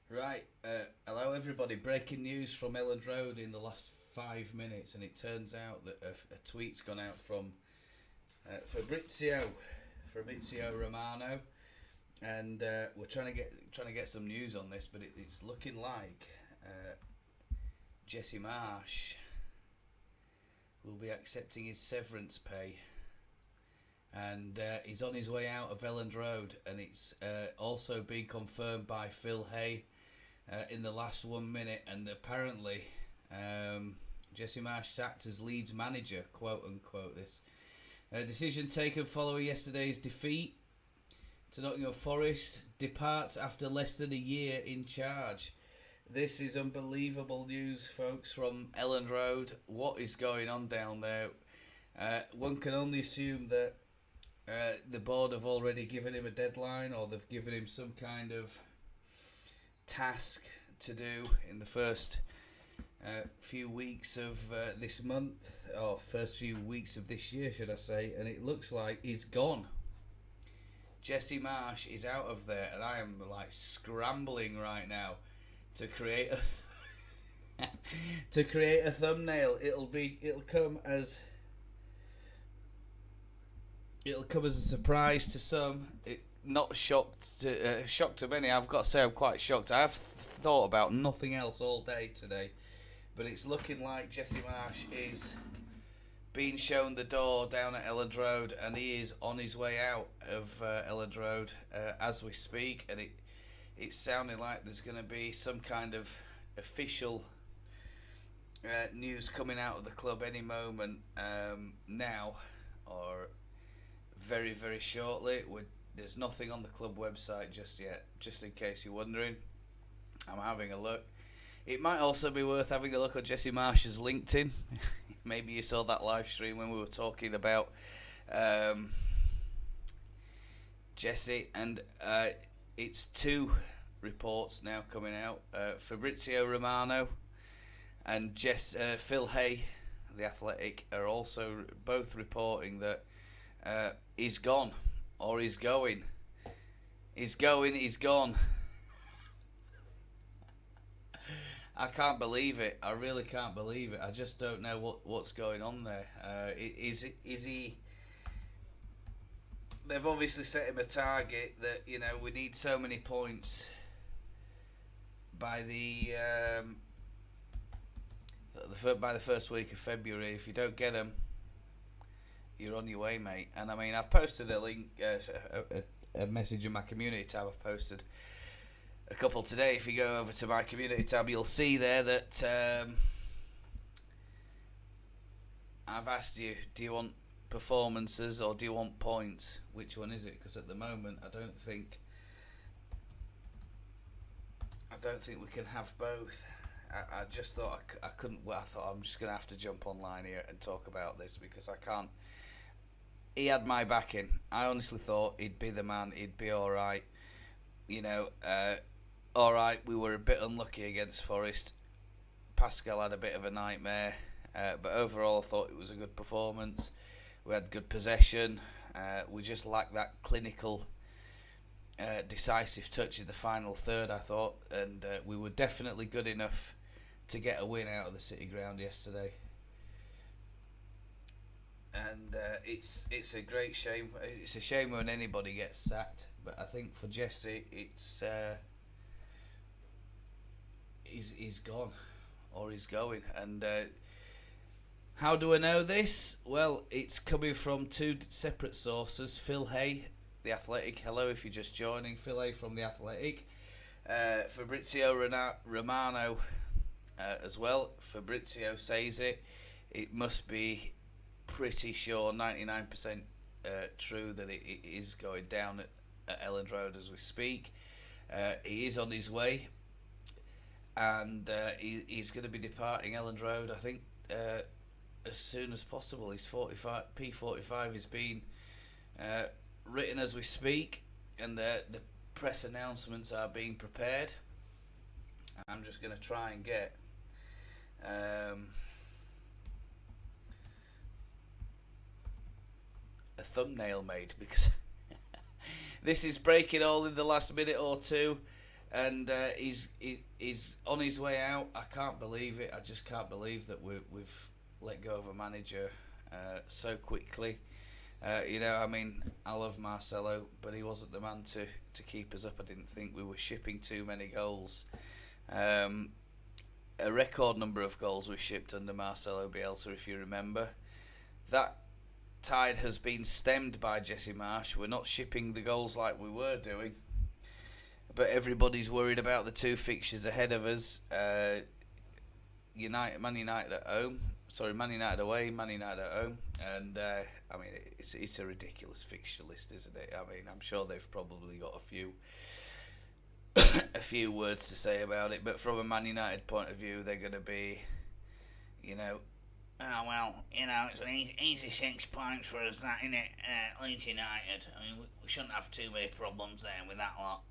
Right, hello everybody. Breaking news from Elland Road in the last 5 minutes, and it turns out that a tweet's gone out from Fabrizio Romano, and we're trying to get some news on this, but it's looking like Jesse Marsch will be accepting his severance pay, and he's on his way out of Elland Road, and it's also been confirmed by Phil Hay in the last 1 minute, and apparently Jesse Marsch sacked as Leeds manager, quote unquote. This decision taken following yesterday's defeat to Nottingham Forest, departs after less than a year in charge. This is unbelievable news, folks, from Elland Road. What is going on down there? One can only assume that the board have already given him a deadline, or they've given him some kind of task to do in the first few weeks of this month, or first few weeks of this year, should I say, and it looks like he's gone. Jesse Marsch is out of there, and I am like scrambling right now to create a thumbnail. It'll come as a surprise to some. Not shocked to many. I've got to say I'm quite shocked. I've thought about nothing else all day today, but it's looking like Jesse Marsch is being shown the door down at Elland Road, and he is on his way out of Elland Road as we speak, and it's sounding like there's going to be some kind of official news coming out of the club any moment now, or very, very shortly. There's nothing on the club website just yet, just in case you're wondering. I'm having a look. It might also be worth having a look at Jesse Marsch's LinkedIn. Maybe you saw that live stream when we were talking about Jesse, and it's two reports now coming out. Fabrizio Romano and Phil Hay, The Athletic, are also both reporting that he's gone, or he's going. He's gone. I can't believe it. I really can't believe it. I just don't know what's going on there. Is he? They've obviously set him a target that, we need so many points by the first week of February. If you don't get them, you're on your way, mate. And I mean, I've posted a link, a message in my community tab. I've posted a couple today. If you go over to my community tab, you'll see there that I've asked you, do you want performances or do you want points? Which one is it? Because at the moment, I don't think we can have both. I just thought I couldn't. Well, I thought I'm just going to have to jump online here and talk about this, because I can't. He had my backing. I honestly thought he'd be the man. He'd be all right. All right. We were a bit unlucky against Forest. Pascal had a bit of a nightmare, but overall, I thought it was a good performance. We had good possession. We just lacked that clinical, decisive touch in the final third, I thought, and we were definitely good enough to get a win out of the City Ground yesterday. And it's a great shame. It's a shame when anybody gets sacked, but I think for Jesse, he's gone, or he's going. And how do I know this? Well, it's coming from two separate sources. Phil Hay, The Athletic. Hello, if you're just joining. Phil Hay from The Athletic. Fabrizio Romano as well. Fabrizio says it must be pretty sure, 99% true, that it is going down at Elland Road as we speak. He is on his way, and he's going to be departing Elland Road, I think, as soon as possible. His P45 is being written as we speak, and the press announcements are being prepared. I'm just going to try and get a thumbnail made, because this is breaking all in the last minute or two. and he's on his way out. I can't believe it. I just can't believe that we've let go of a manager so quickly. I mean, I love Marcelo, but he wasn't the man to keep us up. I didn't think we were shipping too many goals. A record number of goals we shipped under Marcelo Bielsa, if you remember. That tide has been stemmed by Jesse Marsch. We're not shipping the goals like we were doing, but everybody's worried about the two fixtures ahead of us. Man United at home. Sorry, Man United away, Man United at home, and I mean it's a ridiculous fixture list, isn't it? I mean, I'm sure they've probably got a few words to say about it, but from a Man United point of view, they're going to be, oh well, it's an easy 6 points for us, that, innit? Leeds United. I mean, we shouldn't have too many problems there with that lot.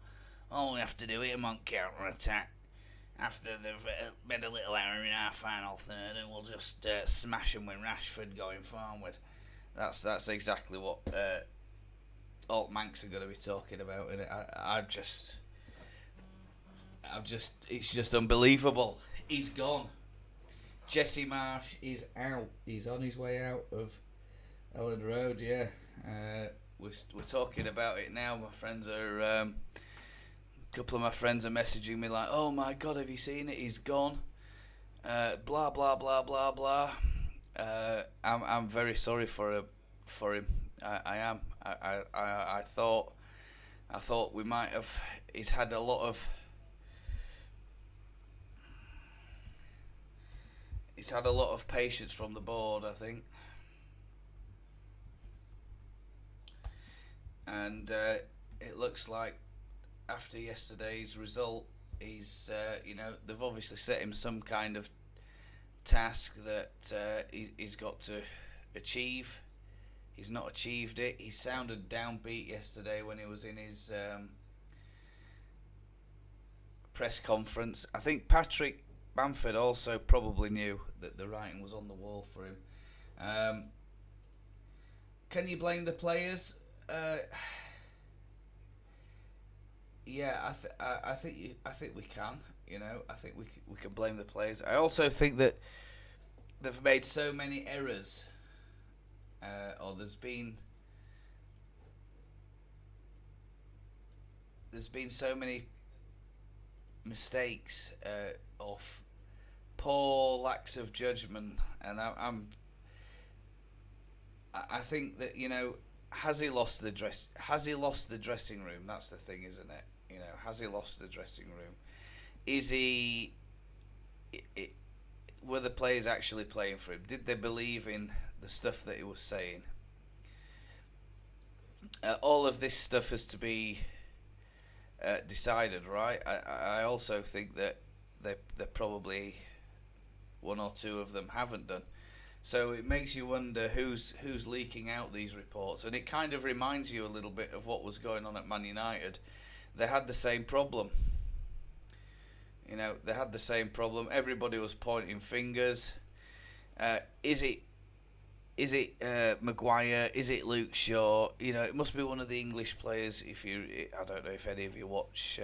All we have to do is a monk counter attack after they've made a little error in our final third, and we'll just smash them with Rashford going forward. That's exactly what Alt Manx are going to be talking about, and it's just unbelievable. He's gone. Jesse Marsch is out. He's on his way out of Ellen Road. Yeah, we're talking about it now. My friends are. A couple of my friends are messaging me like, "Oh my God, have you seen it? He's gone." Blah blah blah blah blah. I'm very sorry for him. I am. I thought we might have. He's had a lot of. He's had a lot of patience from the board, I think. And it looks like after yesterday's result, they've obviously set him some kind of task that he's got to achieve. He's not achieved it. He sounded downbeat yesterday when he was in his press conference. I think Patrick Bamford also probably knew that the writing was on the wall for him. Can you blame the players? Yeah, I think we can. I think we can blame the players. I also think that they've made so many errors, or there's been so many mistakes of poor lacks of judgment, and I think that has he lost the dressing room? That's the thing, isn't it? Has he lost the dressing room? Is he? Were the players actually playing for him? Did they believe in the stuff that he was saying? All of this stuff has to be decided, right? I also think that they probably one or two of them haven't done. So it makes you wonder who's leaking out these reports, and it kind of reminds you a little bit of what was going on at Man United. They had the same problem. They had the same problem. Everybody was pointing fingers. Is it Maguire? Is it Luke Shaw? It must be one of the English players. I don't know if any of you watch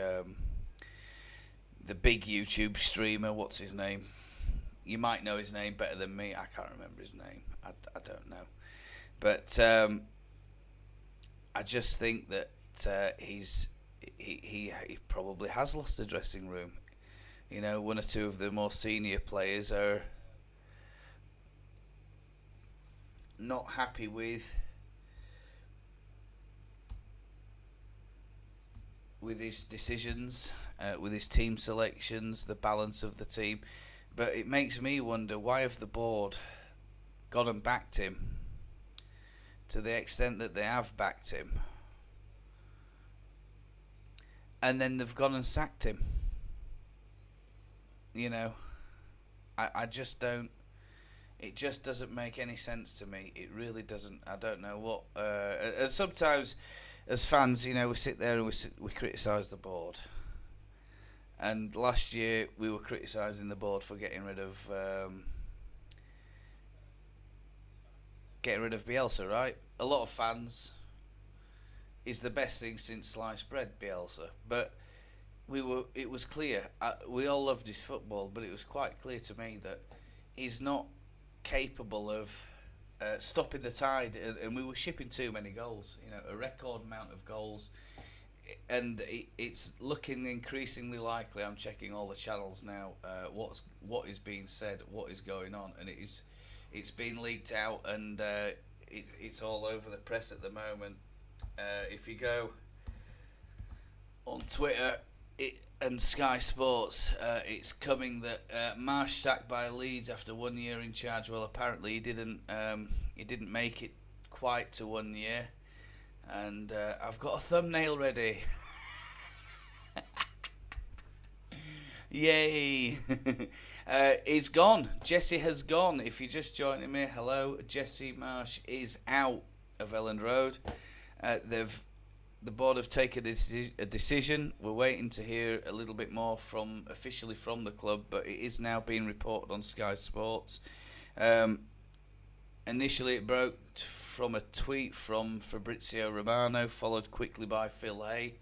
the big YouTube streamer. What's his name? You might know his name better than me. I can't remember his name. I don't know. But I just think that he probably has lost the dressing room. One or two of the more senior players are not happy with his decisions, with his team selections, the balance of the team. But it makes me wonder, why have the board gone and backed him to the extent that they have backed him, and then they've gone and sacked him? I just don't. It just doesn't make any sense to me. It really doesn't. I don't know what. And sometimes, as fans, we sit there and we criticise the board. And last year we were criticising the board for getting rid of Bielsa, right? A lot of fans is the best thing since sliced bread, Bielsa. But It was clear. We all loved his football, but it was quite clear to me that he's not capable of stopping the tide, and we were shipping too many goals. A record amount of goals, and it's looking increasingly likely. I'm checking all the channels now. What is being said, what is going on, and it's been leaked out, and it's all over the press at the moment. If you go on Twitter and Sky Sports, it's coming that Marsch sacked by Leeds after 1 year in charge. Well, apparently he didn't make it quite to 1 year, and I've got a thumbnail ready. Yay! He's gone. Jesse has gone. If you're just joining me, hello. Jesse Marsch is out of Elland Road. The board have taken a decision. We're waiting to hear a little bit more officially from the club, but it is now being reported on Sky Sports. Initially, it broke from a tweet from Fabrizio Romano, followed quickly by Phil Hay.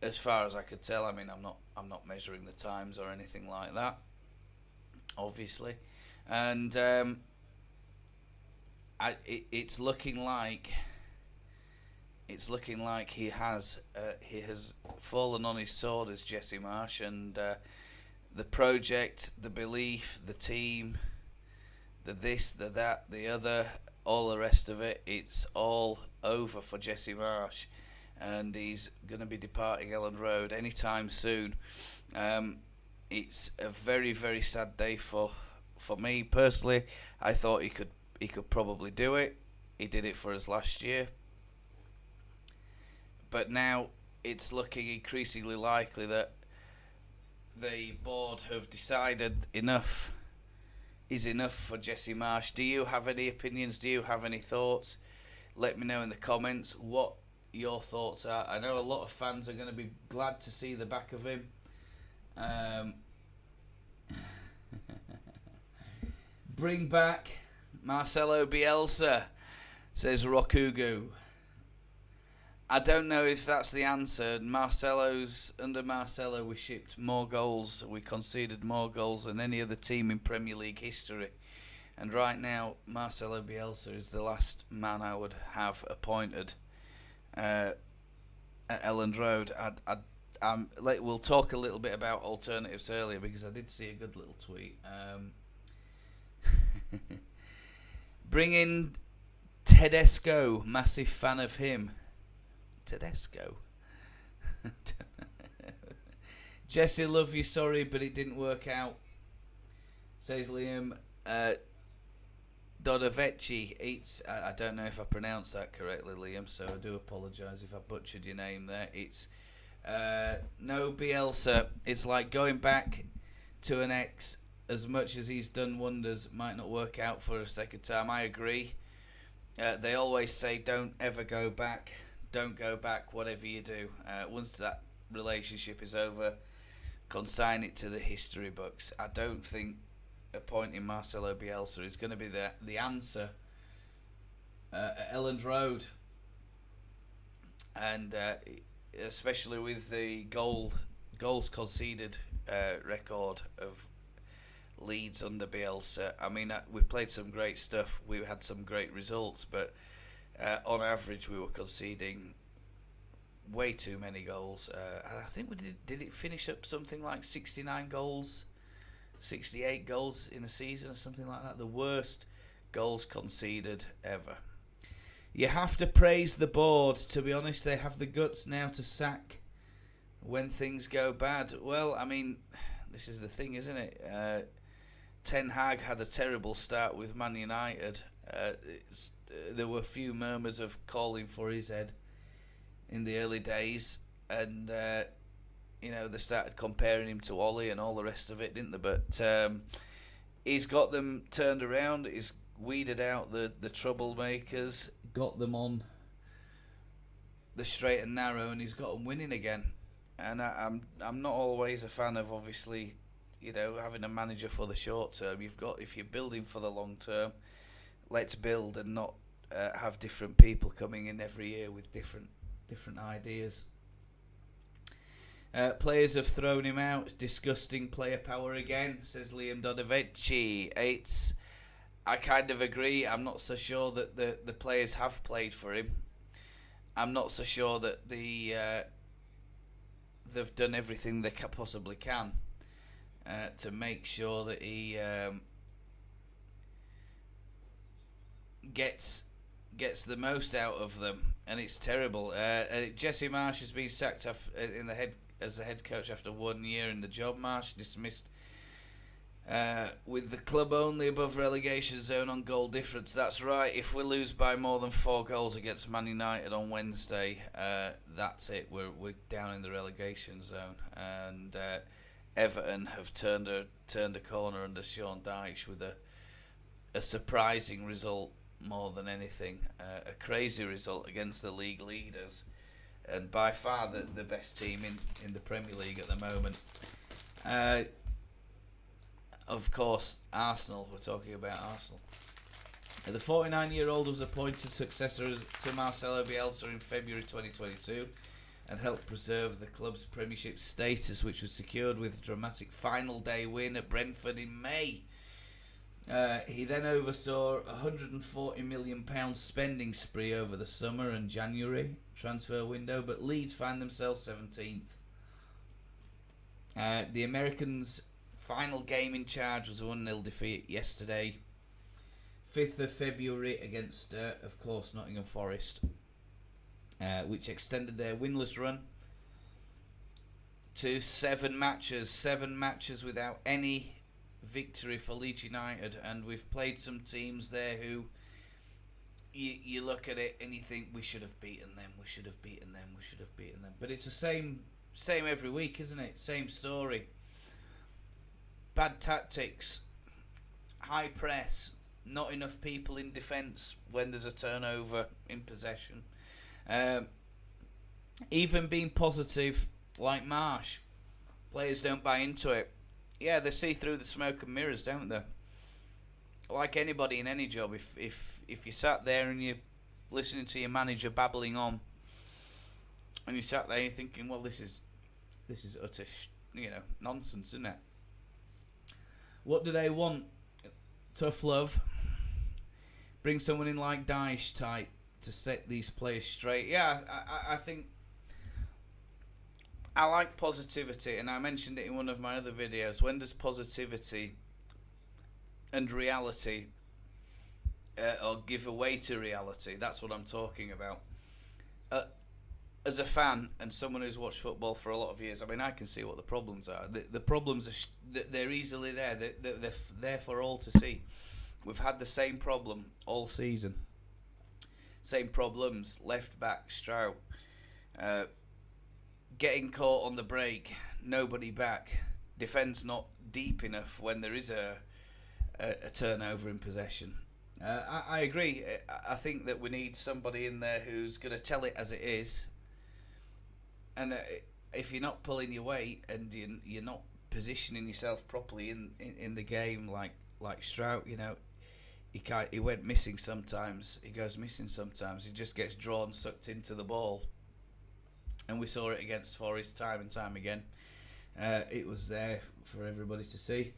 As far as I could tell, I mean, I'm not measuring the times or anything like that, obviously, and it's looking like he has fallen on his sword as Jesse Marsch, and the project, the belief, the team, the this, the that, the other, all the rest of it, it's all over for Jesse Marsch, and he's going to be departing Elland Road anytime soon. It's a very, very sad day for me personally. I thought he could probably do it. He did it for us last year. But now it's looking increasingly likely that the board have decided enough is enough for Jesse Marsch. Do you have any opinions? Do you have any thoughts? Let me know in the comments what your thoughts are. I know a lot of fans are going to be glad to see the back of him. Bring back Marcelo Bielsa, says Rokugu. I don't know if that's the answer. Under Marcelo, we shipped more goals. We conceded more goals than any other team in Premier League history. And right now, Marcelo Bielsa is the last man I would have appointed at Elland Road. We'll talk a little bit about alternatives earlier, because I did see a good little tweet. Bring in Tedesco, massive fan of him. Tedesco. Jesse, love you, sorry, but it didn't work out, says Liam. Dodovecchi, I don't know if I pronounced that correctly, Liam, so I do apologise if I butchered your name there. It's no Bielsa. It's like going back to an ex. As much as he's done wonders, might not work out for a second time. I agree. They always say don't ever go back. Don't go back, whatever you do. Once that relationship is over, consign it to the history books. I don't think appointing Marcelo Bielsa is going to be the answer at Elland Road. And especially with the goals conceded record of Leeds under Bielsa. I mean, we played some great stuff. We had some great results, but on average, we were conceding way too many goals. I think we did it finish up something like 69 goals, 68 goals in a season or something like that. The worst goals conceded ever. You have to praise the board. To be honest, they have the guts now to sack when things go bad. Well, I mean, this is the thing, isn't it? Ten Hag had a terrible start with Man United. There were a few murmurs of calling for his head in the early days, and they started comparing him to Ollie and all the rest of it, didn't they? But he's got them turned around. He's weeded out the troublemakers, got them on the straight and narrow, and he's got them winning again. And I'm not always a fan of, obviously, having a manager for the short term. If you're building for the long term, let's build and not have different people coming in every year with different ideas. Players have thrown him out. It's disgusting player power again, says Liam Donovici. I kind of agree. I'm not so sure that the players have played for him. I'm not so sure that they've done everything they possibly can to make sure that he gets the most out of them, and it's terrible. Jesse Marsch has been sacked as the head coach after 1 year in the job. Marsch dismissed with the club only above relegation zone on goal difference. That's right. If we lose by more than 4 goals against Man United on Wednesday, that's it. We're down in the relegation zone, and Everton have turned a corner under Sean Dyche with a surprising result more than anything. A crazy result against the league leaders, and by far the best team in the Premier League at the moment. Of course, Arsenal. We're talking about Arsenal. The 49-year-old was appointed successor to Marcelo Bielsa in February 2022 and helped preserve the club's Premiership status, which was secured with a dramatic final day win at Brentford in May. He then oversaw a £140 million spending spree over the summer and January transfer window, but Leeds find themselves 17th. The Americans' final game in charge was a 1-0 defeat yesterday, 5th of February, against, of course, Nottingham Forest, which extended their winless run to 7 matches. 7 matches without any victory for Leeds United, and we've played some teams there who you look at it and you think we should have beaten them, but it's the same every week, isn't it? Same story. Bad tactics, high press, not enough people in defence when there's a turnover in possession. Even being positive like Marsch, players don't buy into it. Yeah, they see through the smoke and mirrors, don't they? Like anybody in any job, if you sat there and you're listening to your manager babbling on, and you sat there and you're thinking, well, this is utter nonsense, isn't it? What do they want? Tough love. Bring someone in like Dyche type to set these players straight. Yeah, I think I like positivity, and I mentioned it in one of my other videos. When does positivity and reality or give way to reality? That's what I'm talking about. As a fan and someone who's watched football for a lot of years, I mean, I can see what the problems are. The problems are they're easily there. They're there for all to see. We've had the same problem all season. Same problems. Left back Strout getting caught on the break. Nobody back. Defence not deep enough when there is a turnover in possession. I agree. I think that we need somebody in there who's going to tell it as it is. And if you're not pulling your weight and you're not positioning yourself properly in the game, like Strout, he went missing sometimes. He goes missing sometimes. He just gets drawn, sucked into the ball, and we saw it against Forest time and time again. It was there for everybody to see.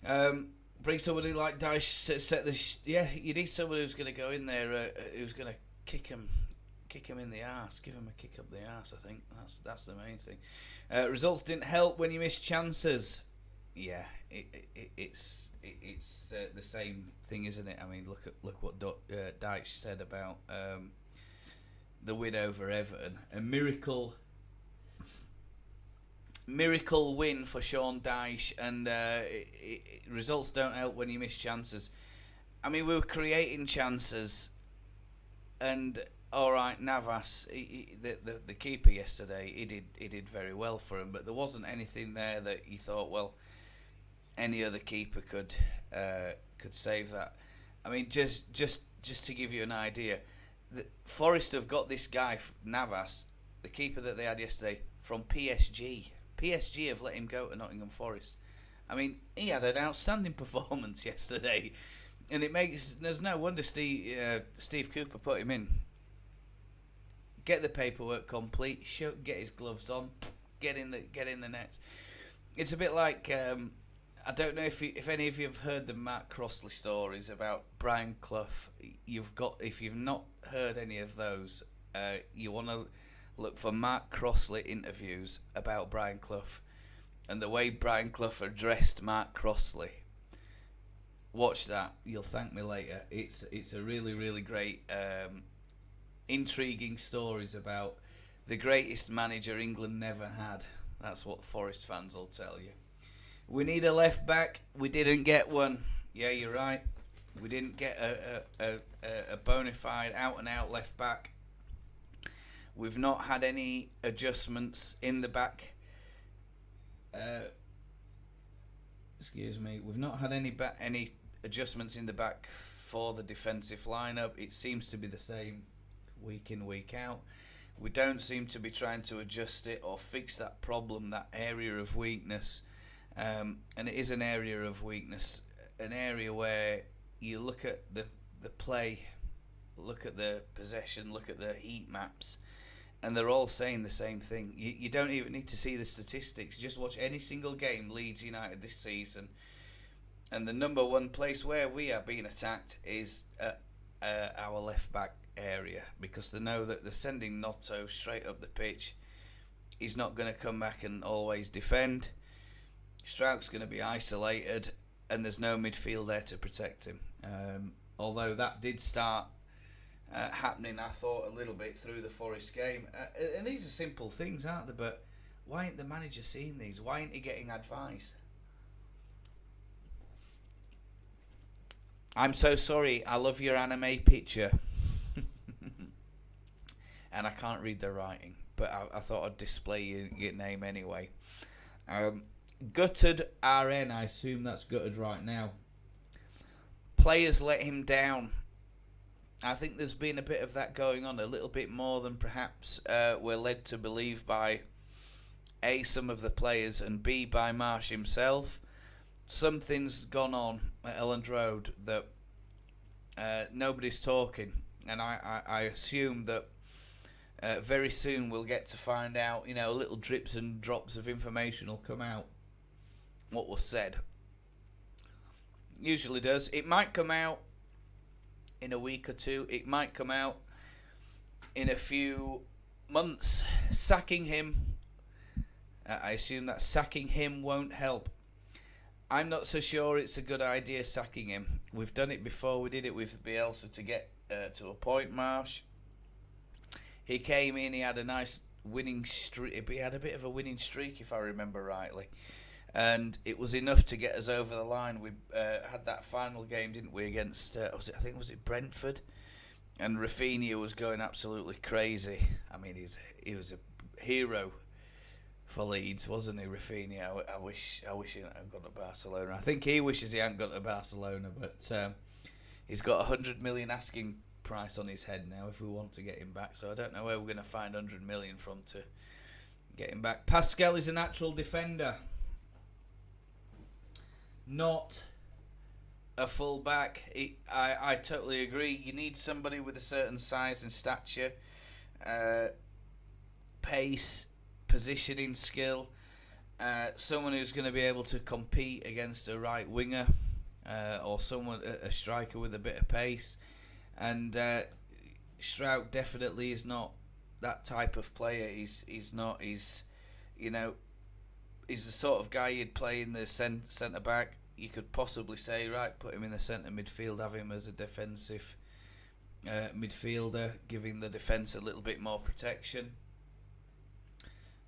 Bring somebody like Dyche. You need someone who's going to go in there, who's going to kick him in the arse, give him a kick up the arse. I think that's the main thing. Results didn't help when you miss chances. Yeah, it's the same thing, isn't it? I mean, look what Dyche said about the win over Everton. A miracle win for Sean Dyche, and results don't help when you miss chances. I mean, we were creating chances, and all right, Navas, the keeper yesterday, he did very well for him, but there wasn't anything there that you thought, well, any other keeper could save that. I mean, just to give you an idea, Forest have got this guy Navas, the keeper that they had yesterday, from PSG. PSG have let him go to Nottingham Forest. I mean, he had an outstanding performance yesterday, and there's no wonder Steve Cooper put him in. Get the paperwork complete, get his gloves on, get in the net. It's a bit like I don't know if any of you have heard the Mark Crossley stories about Brian Clough. If you've not heard any of those, you want to look for Mark Crossley interviews about Brian Clough and the way Brian Clough addressed Mark Crossley. Watch that. You'll thank me later. It's a really, really great, intriguing stories about the greatest manager England never had. That's what Forest fans will tell you. We need a left back. We didn't get one. Yeah, you're right. We didn't get a bona fide out and out left back. We've not had any adjustments in the back. Excuse me. We've not had any adjustments in the back for the defensive lineup. It seems to be the same week in, week out. We don't seem to be trying to adjust it or fix that problem, that area of weakness. And it is an area of weakness, an area where you look at the play, look at the possession, look at the heat maps, and they're all saying the same thing. You don't even need to see the statistics. Just watch any single game Leeds United this season, and the number one place where we are being attacked is our left back area, because they know that they're sending Notto straight up the pitch. He's not going to come back and always defend. Strout's going to be isolated, and there's no midfield there to protect him. Although that did start happening, I thought, a little bit through the Forest game. And these are simple things, aren't they? But why ain't the manager seeing these? Why ain't he getting advice? I'm so sorry. I love your anime picture. And I can't read the writing, but I thought I'd display your name anyway. Gutted RN, I assume that's gutted right now. Players let him down. I think there's been a bit of that going on, a little bit more than perhaps we're led to believe by A, some of the players, and B, by Marsch himself. Something's gone on at Elland Road that nobody's talking, and I assume that very soon we'll get to find out. Little drips and drops of information will come out. What was said usually does. It might come out in a week or two. It might come out in a few months. Sacking him, I assume that sacking him won't help. I'm not so sure it's a good idea sacking him. We've done it before. We did it with Bielsa to get to appoint Marsch. He came in, he had a nice winning streak. He had a bit of a winning streak, if I remember rightly. And it was enough to get us over the line. We had that final game, didn't we, against, was it Brentford? And Rafinha was going absolutely crazy. I mean, he was a hero for Leeds, wasn't he, Rafinha? I wish he hadn't gone to Barcelona. I think he wishes he hadn't gone to Barcelona, but he's got 100 million asking price on his head now if we want to get him back. So I don't know where we're going to find 100 million from to get him back. Pascal is a natural defender, not a full back. I totally agree. You need somebody with a certain size and stature, pace, positioning skill, someone who's going to be able to compete against a right winger, or a striker with a bit of pace. And Strout definitely is not that type of player. He's the sort of guy you'd play in the centre back. You could possibly say, right, put him in the centre midfield, have him as a defensive midfielder, giving the defence a little bit more protection.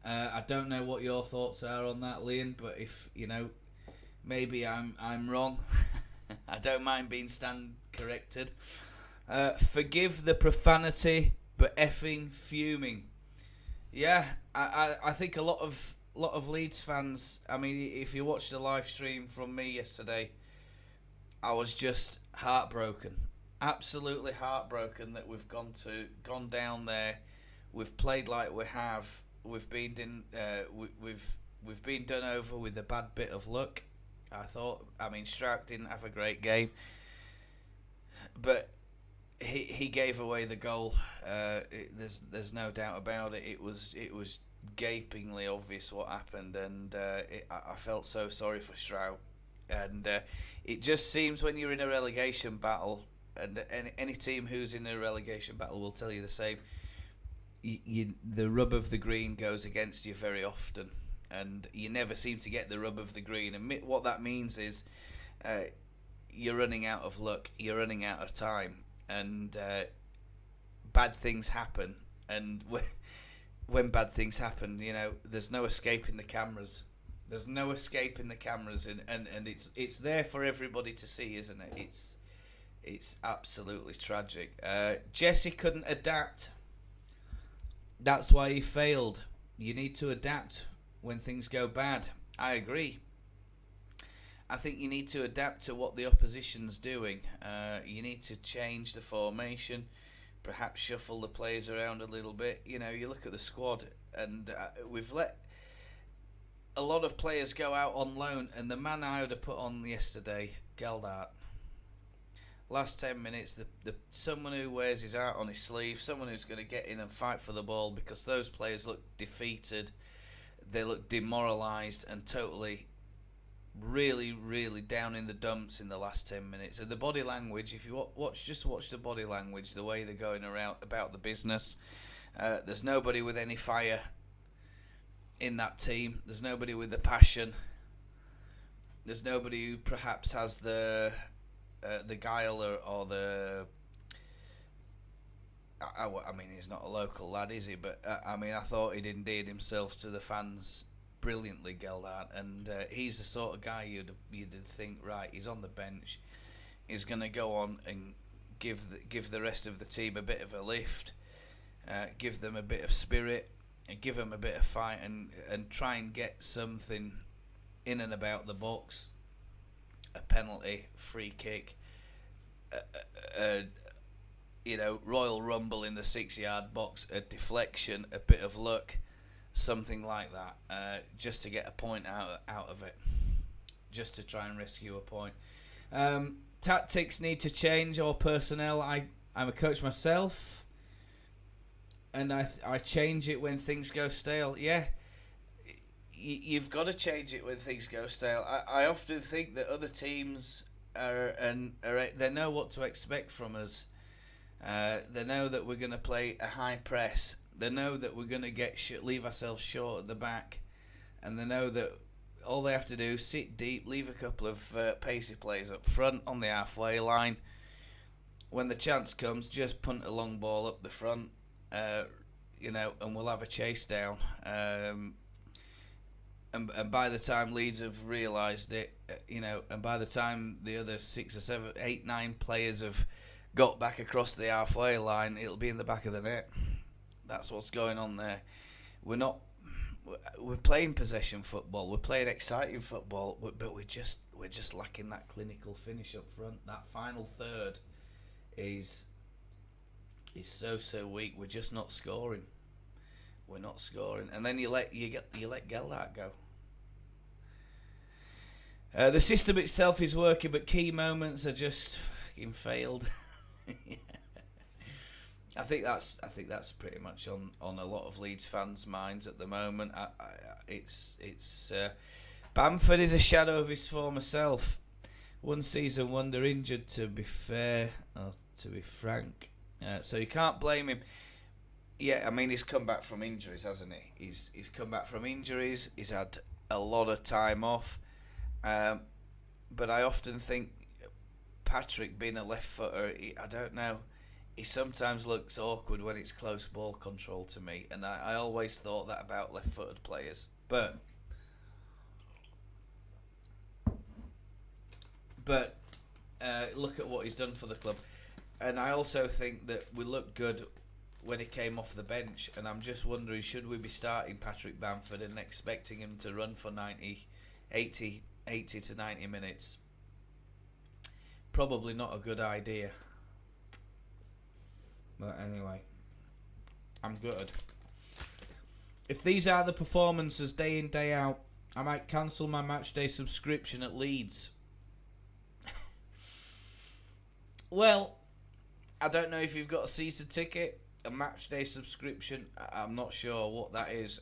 I don't know what your thoughts are on that, Liam, but if maybe I'm wrong. I don't mind being stand corrected. Forgive the profanity, but effing fuming. Yeah, I think a lot of Leeds fans. I mean, if you watched the live stream from me yesterday, I was just heartbroken, absolutely heartbroken that we've gone down there. We've played like we have. We've been we've been done over with a bad bit of luck. I mean, Strout didn't have a great game, but he gave away the goal. There's no doubt about it. It was gapingly obvious what happened, and I felt so sorry for Stroud. And it just seems when you're in a relegation battle, and any team who's in a relegation battle will tell you the same. The rub of the green goes against you very often, and you never seem to get the rub of the green. And what that means is you're running out of luck, you're running out of time, and bad things happen. And when bad things happen, there's no escaping the cameras. There's no escaping the cameras, and it's there for everybody to see, isn't it? It's absolutely tragic. Jesse couldn't adapt. That's why he failed. You need to adapt when things go bad. I agree. I think you need to adapt to what the opposition's doing. You need to change the formation, perhaps shuffle the players around a little bit. You look at the squad, and we've let a lot of players go out on loan, and the man I would have put on yesterday, Geldart. Last 10 minutes, the someone who wears his heart on his sleeve, someone who's going to get in and fight for the ball, because those players look defeated, they look demoralised and totally, really, really down in the dumps in the last 10 minutes. And the body language, if you watch the body language, the way they're going around about the business, there's nobody with any fire in that team. There's nobody with the passion. There's nobody who perhaps has the guile or the. I mean, he's not a local lad, is he? But I thought he'd endeared himself to the fans brilliantly, Geldart, and he's the sort of guy you'd think, right, he's on the bench, he's going to go on and give the rest of the team a bit of a lift, give them a bit of spirit, and give them a bit of fight, and try and get something in and about the box. A penalty, free kick, Royal Rumble in the 6-yard box, a deflection, a bit of luck, something like that, just to get a point out of it, just to try and rescue a point. Tactics need to change, or personnel. I'm a coach myself, and I change it when things go stale. Yeah. You've got to change it when things go stale. I often think that other teams they know what to expect from us. They know that we're going to play a high press. They know that we're going to leave ourselves short at the back, and they know that all they have to do is sit deep, leave a couple of pacey players up front on the halfway line. When the chance comes, just punt a long ball up the front, and we'll have a chase down. And by the time Leeds have realised it, and by the time the other 6 or 7, 8, 9 players have got back across the halfway line, it'll be in the back of the net. That's what's going on there. We're playing possession football. We're playing exciting football, but we're just lacking that clinical finish up front. That final third is so weak. We're just not scoring. We're not scoring, and then you let Geldart go. The system itself is working, but key moments are just fucking failed. I think that's pretty much on a lot of Leeds fans' minds at the moment. It's Bamford is a shadow of his former self. One season wonder, injured, to be fair, or to be frank. So you can't blame him. Yeah, I mean, he's come back from injuries, hasn't he? He's come back from injuries. He's had a lot of time off. But I often think Patrick, being a left footer, I don't know. He sometimes looks awkward when it's close ball control to me, and I always thought that about left-footed players. But look at what he's done for the club, and I also think that we looked good when he came off the bench, and I'm just wondering, should we be starting Patrick Bamford and expecting him to run for 80 to 90 minutes? Probably not a good idea. But anyway, I'm good. If these are the performances day in, day out, I might cancel my matchday subscription at Leeds. Well, I don't know if you've got a season ticket. a match day subscription. I'm not sure what that is.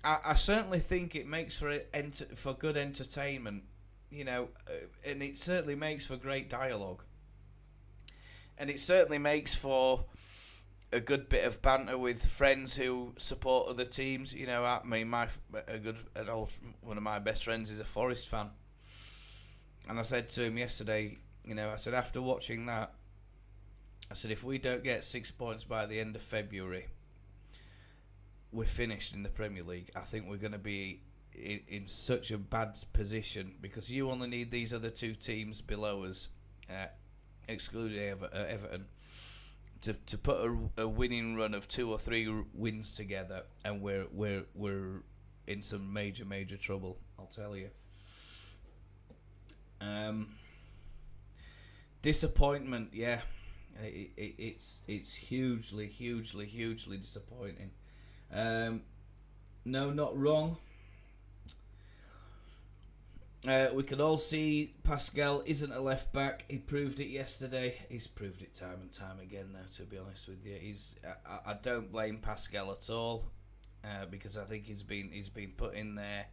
I certainly think it makes for good entertainment, and it certainly makes for great dialogue, and it certainly makes for a good bit of banter with friends who support other teams. I mean, one of my best friends is a Forest fan, and I said to him yesterday, I said after watching that, I said if we don't get 6 points by the end of February, we're finished in the Premier League. I think we're going to be in such a bad position because you only need these other two teams below us, excluding Everton, to put a winning run of 2 or 3 wins together, and we're in some major trouble. I'll tell you. Disappointment, yeah, it's hugely disappointing. No, not wrong. We can all see Pascal isn't a left back. He proved it yesterday. He's proved it time and time again, though. To be honest with you, I don't blame Pascal at all, because I think he's been put in there.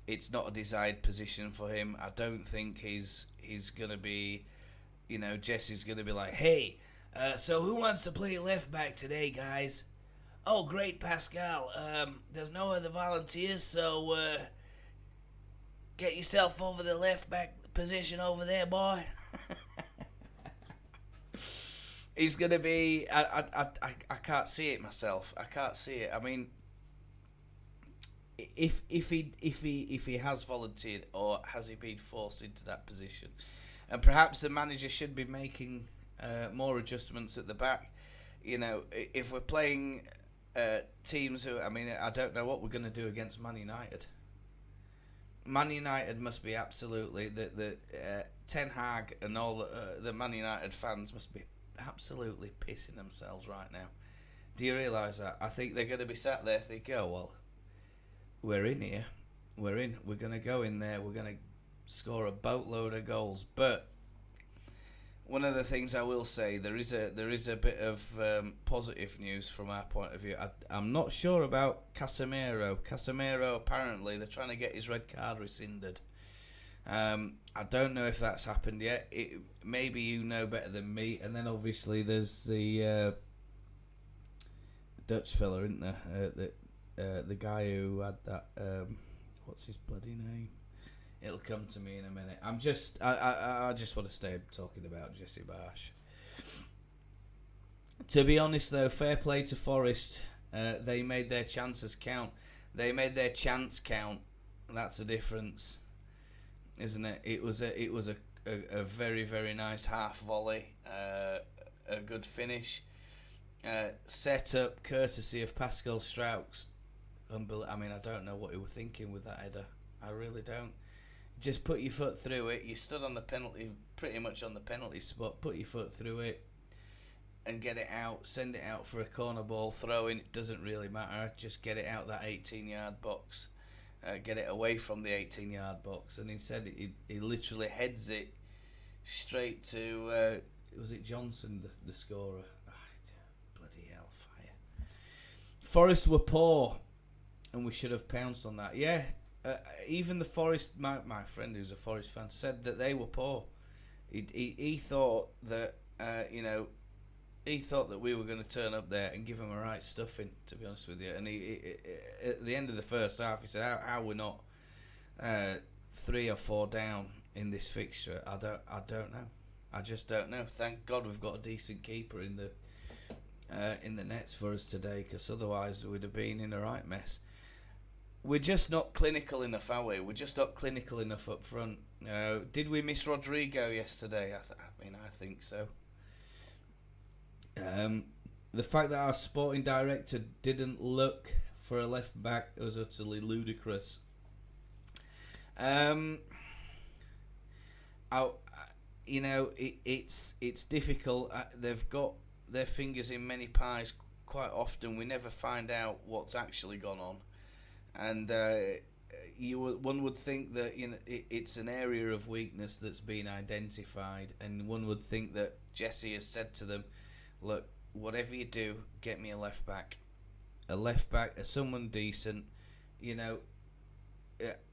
It's not a desired position for him. I don't think he's gonna be, Jesse's gonna be like, hey, so who wants to play left back today, guys? Oh, great, Pascal. There's no other volunteers, so get yourself over the left back position over there, boy. He's gonna be. I can't see it myself. I can't see it. I mean, if he has volunteered, or has he been forced into that position, and perhaps the manager should be making more adjustments at the back. If we're playing teams who, I don't know what we're going to do against Man United. Man United must be absolutely the Ten Hag and all the Man United fans must be absolutely pissing themselves right now. Do you realise that? I think they're going to be sat there thinking, oh well, we're in here, we're going to go in there, we're going to score a boatload of goals. But one of the things I will say, there is a bit of positive news from our point of view. I'm not sure about Casemiro. Casemiro, apparently, they're trying to get his red card rescinded. I don't know if that's happened yet. Maybe you know better than me. And then obviously there's the Dutch fella, isn't there? The guy who had that. What's his bloody name? It'll come to me in a minute. I just want to stay talking about Jesse Marsch. To be honest, though, fair play to Forest. They made their chances count. They made their chance count. That's the difference, isn't it? It was a very, very nice half volley. A good finish. Set up courtesy of Pascal Straux. I don't know what he was thinking with that header. I really don't. Just put your foot through it. You stood on the penalty, pretty much on the penalty spot. Put your foot through it and get it out. Send it out for a corner ball throw in. It doesn't really matter. Just get it out that 18-yard box. Get it away from the 18-yard box. And instead, he literally heads it straight to, was it Johnson, the scorer? Oh, bloody hellfire. Forest were poor, and we should have pounced on that. Yeah. Even the Forest, my friend who's a Forest fan, said that they were poor. He thought that he thought that we were going to turn up there and give him a right stuffing. To be honest with you, and he at the end of the first half, he said, "How we're not 3 or 4 down in this fixture? I don't know. I just don't know. Thank God we've got a decent keeper in the nets for us today, because otherwise we'd have been in a right mess." We're just not clinical enough, are we? We're just not clinical enough up front. Did we miss Rodrigo yesterday? I think so. The fact that our sporting director didn't look for a left back was utterly ludicrous. It's difficult. They've got their fingers in many pies quite often. We never find out what's actually gone on. And one would think that it's an area of weakness that's been identified, and one would think that Jesse has said to them, look, whatever you do, get me a left back, someone decent. You know,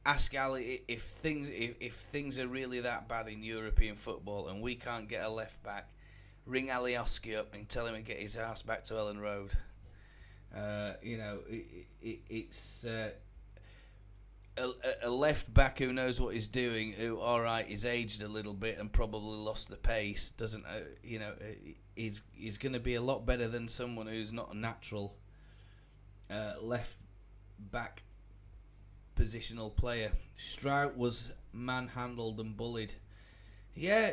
ask Ali if things are really that bad in European football and we can't get a left back. Ring Alioski up and tell him to get his ass back to Ellen Road. You know, it's a left back who knows what he's doing, who, all right, is aged a little bit and probably lost the pace. Doesn't you know? He's going to be a lot better than someone who's not a natural left back positional player. Strout was manhandled and bullied. Yeah,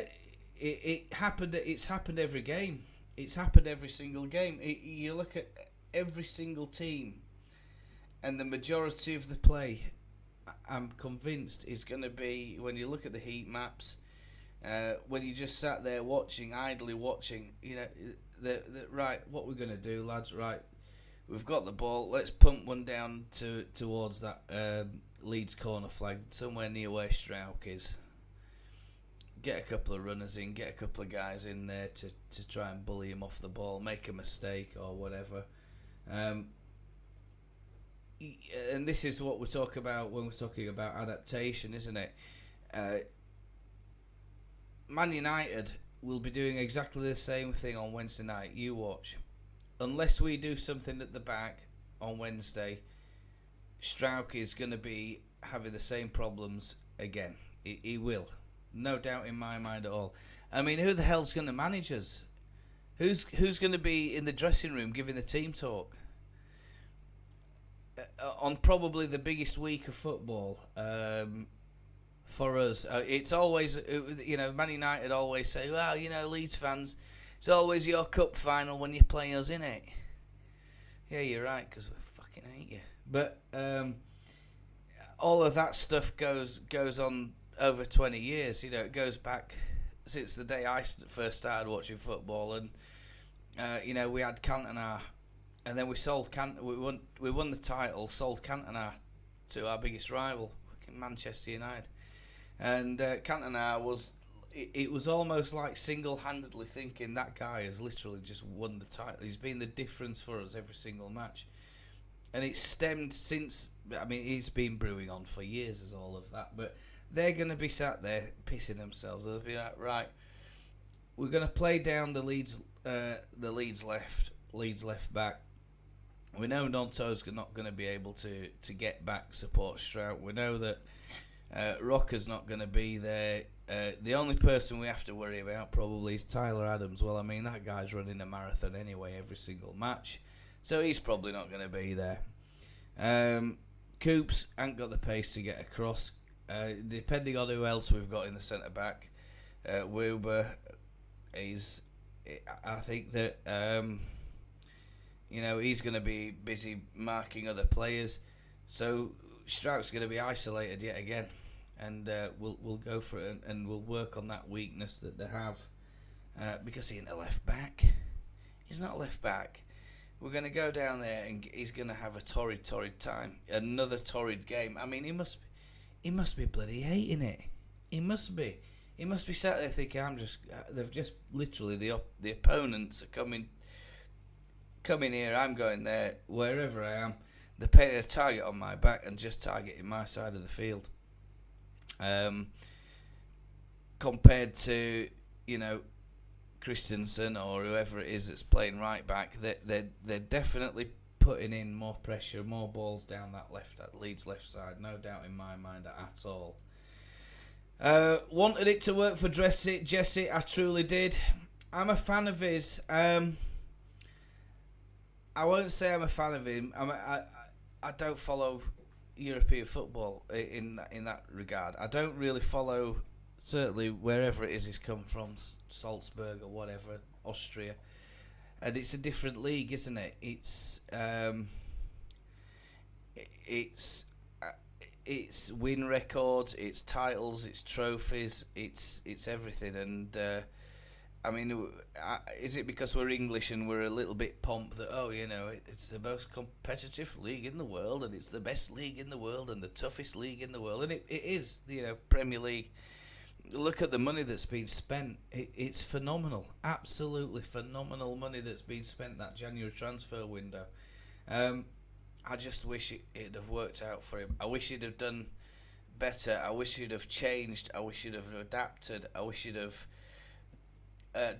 it happened. It's happened every game. It's happened every single game. You look at every single team, and the majority of the play, I'm convinced, is going to be, when you look at the heat maps, when you just sat there idly watching, you know, right, what we're going to do, lads, right, we've got the ball, let's pump one down towards that Leeds corner flag, somewhere near where Strauch is. Get a couple of runners in, get a couple of guys in there to try and bully him off the ball, make a mistake or whatever. And this is what we talk about when we're talking about adaptation, isn't it? Man United will be doing exactly the same thing on Wednesday night. You watch. Unless we do something at the back on Wednesday, Strauch is going to be having the same problems again. He will. No doubt in my mind at all. I mean, who the hell's going to manage us? Who's going to be in the dressing room giving the team talk? On probably the biggest week of football for us. It's always, you know, Man United always say, well, you know, Leeds fans, it's always your cup final when you play us, innit? Yeah, you're right, because we fucking hate you. But all of that stuff goes on over 20 years. You know, it goes back since the day I first started watching football, and you know, we had Cantona, and then we sold we won the title, sold Cantona to our biggest rival, Manchester United, and Cantona was. It was almost like single-handedly thinking that guy has literally just won the title. He's been the difference for us every single match. And it's stemmed since, I mean, it's been brewing on for years as all of that. But they're going to be sat there pissing themselves. They'll be like, right, we're going to play down the Leeds left back. We know Nonto's not going to be able to get back support Strout. We know that Rocker's not going to be there. The only person we have to worry about probably is Tyler Adams. Well, I mean, that guy's running a marathon anyway every single match, so he's probably not going to be there. Coops ain't got the pace to get across. Depending on who else we've got in the centre back, Wilbur is. I think that you know, he's going to be busy marking other players, so Strout's going to be isolated yet again. And we'll go for it, and we'll work on that weakness that they have, because he ain't a left back. He's not a left back. We're going to go down there, and he's going to have a torrid time, another torrid game. I mean, he must be bloody hating it. He must be sat there thinking, they've just literally the opponents are coming here. I'm going there, wherever I am. They're painting a target on my back and just targeting my side of the field. Compared to, you know, Christensen or whoever it is that's playing right back, they're definitely putting in more pressure, more balls down that Leeds left side, no doubt in my mind at all. Wanted it to work for Jesse, I truly did. I'm a fan of his. I won't say I'm a fan of him. I don't follow European football in that regard. I don't really follow, certainly wherever it is he's come from, Salzburg or whatever, Austria, and it's a different league, isn't it? It's win records, it's titles, it's trophies, it's everything. And I mean, is it because we're English and we're a little bit pomp that, oh, you know, it's the most competitive league in the world, and it's the best league in the world, and the toughest league in the world, and it is, you know, Premier League, look at the money that's been spent. It's phenomenal, absolutely phenomenal money that's been spent that January transfer window. I just wish it'd have worked out for him. I wish he'd have done better. I wish he'd have changed. I wish he'd have adapted. I wish he'd have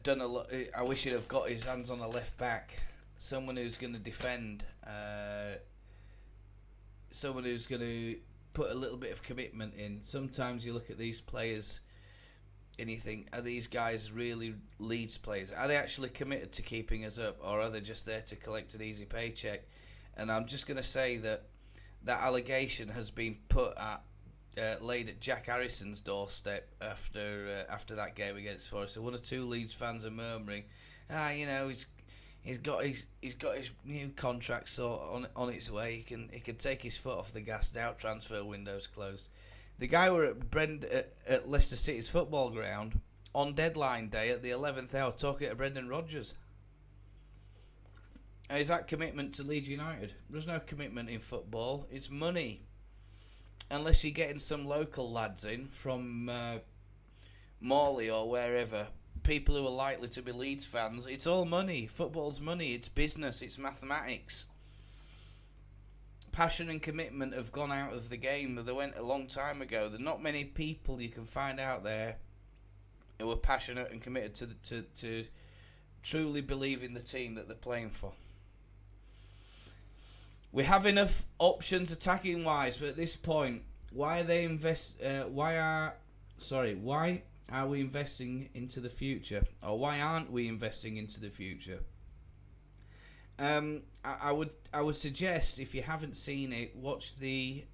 done a lot. I wish he'd have got his hands on a left back, someone who's going to defend, someone who's going to put a little bit of commitment in. Sometimes you look at these players and you think, are these guys really Leeds players? Are they actually committed to keeping us up, or are they just there to collect an easy paycheck? And I'm just going to say that allegation has been laid at Jack Harrison's doorstep after that game against Forest. So one or two Leeds fans are murmuring, he's got his new contract sort on its way. He can take his foot off the gas now. Transfer window's closed. The guy were at Leicester City's football ground on deadline day at the 11th hour talking to Brendan Rodgers. Is that commitment to Leeds United? There's no commitment in football. It's money. Unless you're getting some local lads in from Morley or wherever, people who are likely to be Leeds fans, it's all money. Football's money. It's business. It's mathematics. Passion and commitment have gone out of the game. They went a long time ago. There are not many people you can find out there who are passionate and committed to truly believe in the team that they're playing for. We have enough options attacking wise, but at this point, why are we investing into the future, or why aren't we investing into the future? I would suggest, if you haven't seen it, watch the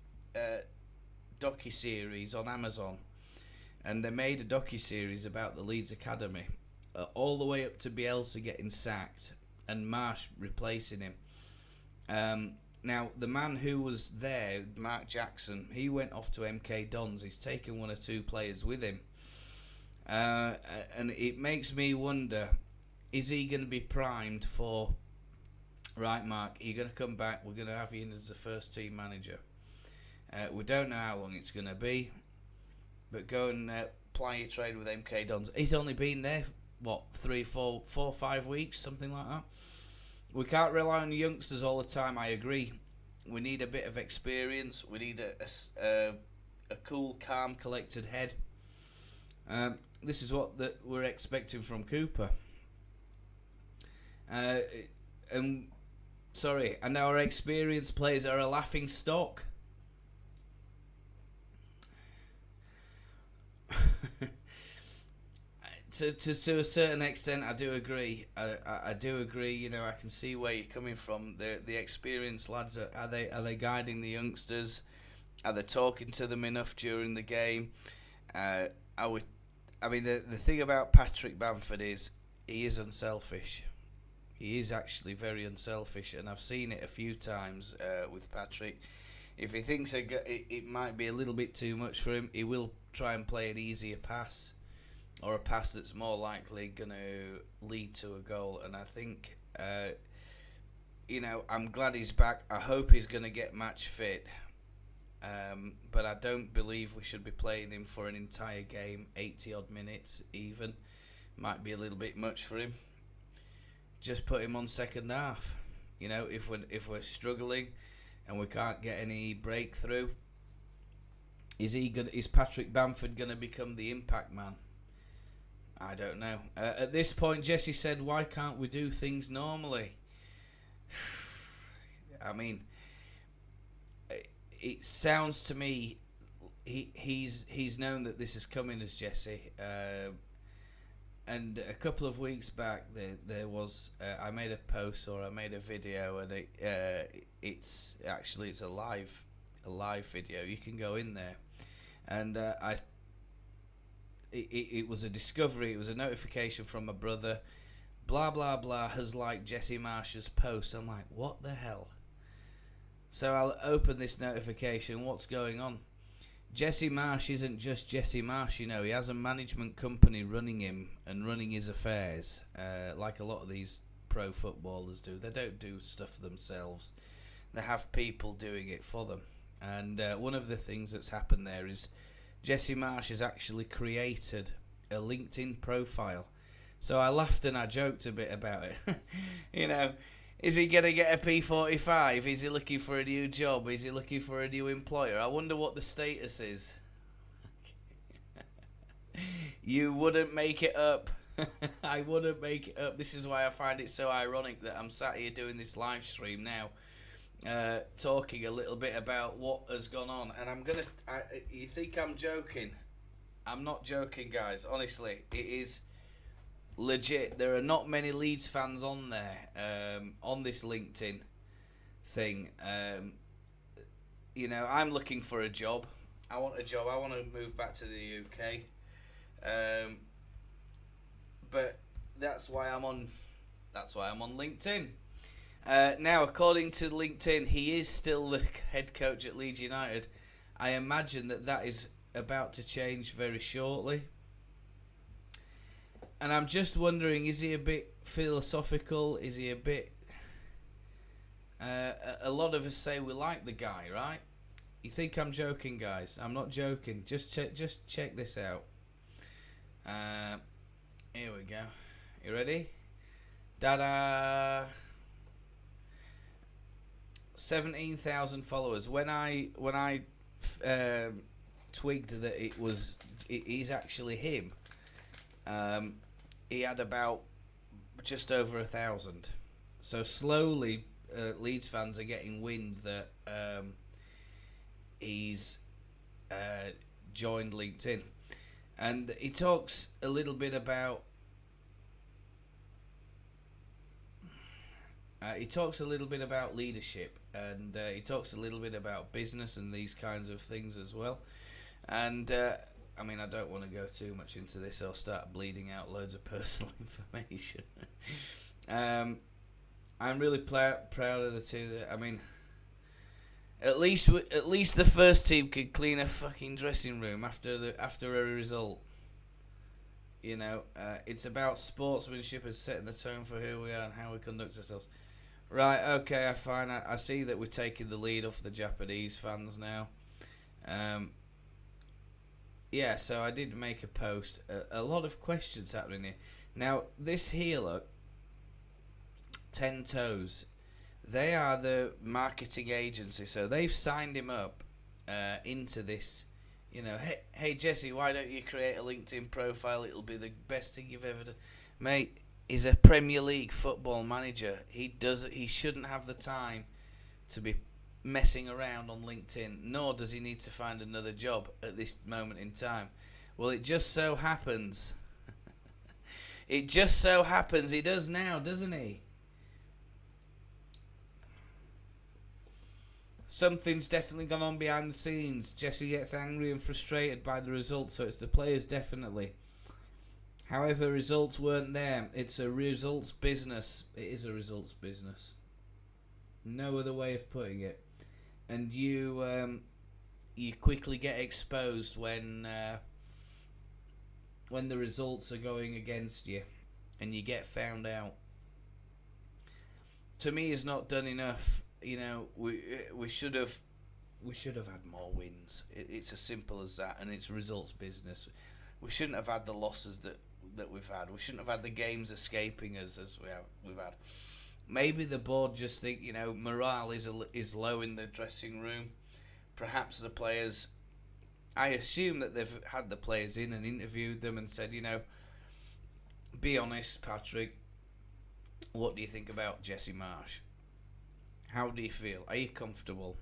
docu-series on Amazon. And they made a docu-series about the Leeds Academy, all the way up to Bielsa getting sacked and Marsch replacing him. Now, the man who was there, Mark Jackson, he went off to MK Dons. He's taken one or two players with him. And it makes me wonder, is he going to be primed for, right, Mark, you're going to come back, we're going to have you in as the first team manager. We don't know how long it's going to be, but go and ply your trade with MK Dons. He's only been there, 3, 4, 5 weeks, something like that. We can't rely on youngsters all the time, I agree. We need a bit of experience. We need a cool, calm, collected head. This is what we're expecting from Cooper. And our experienced players are a laughing stock. To a certain extent, I do agree. I do agree. I can see where you're coming from. The experienced lads, are they guiding the youngsters? Are they talking to them enough during the game? The thing about Patrick Bamford is he is unselfish. He is actually very unselfish, and I've seen it a few times with Patrick. If he thinks it might be a little bit too much for him, he will try and play an easier pass, or a pass that's more likely going to lead to a goal. And I think, I'm glad he's back. I hope he's going to get match fit. But I don't believe we should be playing him for an entire game, 80-odd minutes even. Might be a little bit much for him. Just put him on second half. If we're struggling and we can't get any breakthrough, is Patrick Bamford going to become the impact man? I don't know. At this point, Jesse said, why can't we do things normally? I mean, it sounds to me he's known that this is coming as Jesse. And a couple of weeks back, there was I made a post or I made a video, and it's a live video. You can go in there, and It was a discovery. It was a notification from my brother. Blah blah blah has liked Jesse Marsch's post. I'm like, what the hell? So I'll open this notification. What's going on? Jesse Marsch isn't just Jesse Marsch. He has a management company running him and running his affairs, like a lot of these pro footballers do. They don't do stuff themselves. They have people doing it for them. And one of the things that's happened there is Jesse Marsch has actually created a LinkedIn profile. So I laughed and I joked a bit about it. You know, is he going to get a P45? Is he looking for a new job? Is he looking for a new employer? I wonder what the status is. You wouldn't make it up. I wouldn't make it up. This is why I find it so ironic that I'm sat here doing this live stream now, talking a little bit about what has gone on. And you think I'm joking? I'm not joking, guys. Honestly, it is legit. There are not many Leeds fans on there, on this LinkedIn thing. You know, I'm looking for a job. I want a job. I want to move back to the UK. But that's why I'm on LinkedIn. Now, according to LinkedIn, he is still the head coach at Leeds United. I imagine that is about to change very shortly. And I'm just wondering, is he a bit philosophical? Is he a bit... a lot of us say we like the guy, right? You think I'm joking, guys? I'm not joking. Just check this out. Here we go. You ready? Da-da! 17,000 followers. When I twigged that he's actually him, he had about just over 1,000. So slowly, Leeds fans are getting wind that he's joined LinkedIn, and he talks a little bit about. He talks a little bit about leadership, and he talks a little bit about business and these kinds of things as well. And I mean, I don't want to go too much into this. I'll start bleeding out loads of personal information. I'm really proud of the two. I mean, at least the first team could clean a fucking dressing room after a result. You know, it's about sportsmanship and setting the tone for who we are and how we conduct ourselves. Right, okay, I see that we're taking the lead off the Japanese fans now. Yeah, so I did make a post. A lot of questions happening here. Now, this here, look, 10 Toes, they are the marketing agency, so they've signed him up into this. You know, hey Jesse, why don't you create a LinkedIn profile? It'll be the best thing you've ever done. Mate, he's a Premier League football manager. He shouldn't have the time to be messing around on LinkedIn, nor does he need to find another job at this moment in time. Well, it just so happens. It just so happens he does now, doesn't he? Something's definitely gone on behind the scenes. Jesse gets angry and frustrated by the results, so it's the players, definitely. However, results weren't there. It's a results business. It is a results business. No other way of putting it. And you quickly get exposed when the results are going against you, and you get found out. To me, he's not done enough. You know, we should have had more wins. It's as simple as that, and it's results business. We shouldn't have had the losses that we've had. We shouldn't have had the games escaping us as we've had. Maybe the board just think, you know, morale is low in the dressing room. Perhaps the players. I assume that they've had the players in and interviewed them and said, you know, be honest, Patrick. What do you think about Jesse Marsch? How do you feel? Are you comfortable?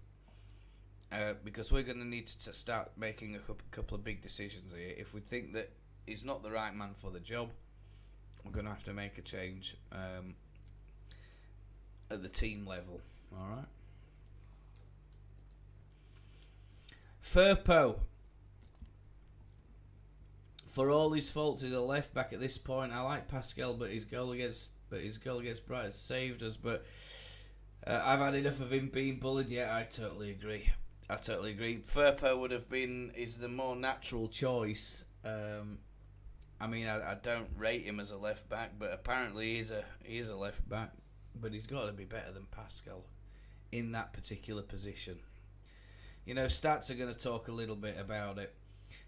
Because we're going to need to start making a couple of big decisions here. If we think that he's not the right man for the job, we're going to have to make a change at the team level. All right. Firpo, for all his faults, he's a left back at this point. I like Pascal, but his goal against Brighton saved us. But I've had enough of him being bullied. Yeah, I totally agree. Firpo is the more natural choice. I mean, I don't rate him as a left back, but apparently he is a left back. But he's got to be better than Pascal in that particular position. You know, stats are going to talk a little bit about it.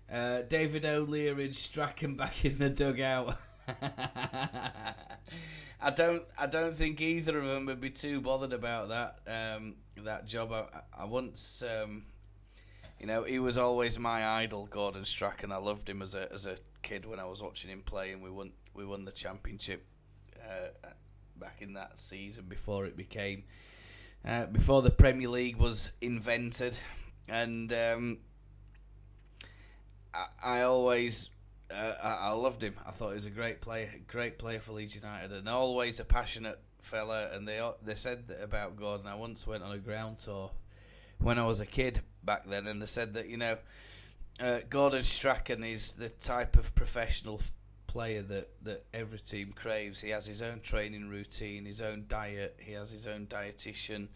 David O'Leary and Strachan back in the dugout. I don't think either of them would be too bothered about that job. I once, he was always my idol, Gordon Strachan. I loved him as a kid when I was watching him play, and we won the championship back in that season before it became before the Premier League was invented, and I always. I loved him. I thought he was a great player for Leeds United, and always a passionate fella. And they said that about Gordon. I once went on a ground tour when I was a kid back then, and they said that Gordon Strachan is the type of professional player that every team craves. He has his own training routine, his own diet. He has his own dietitian.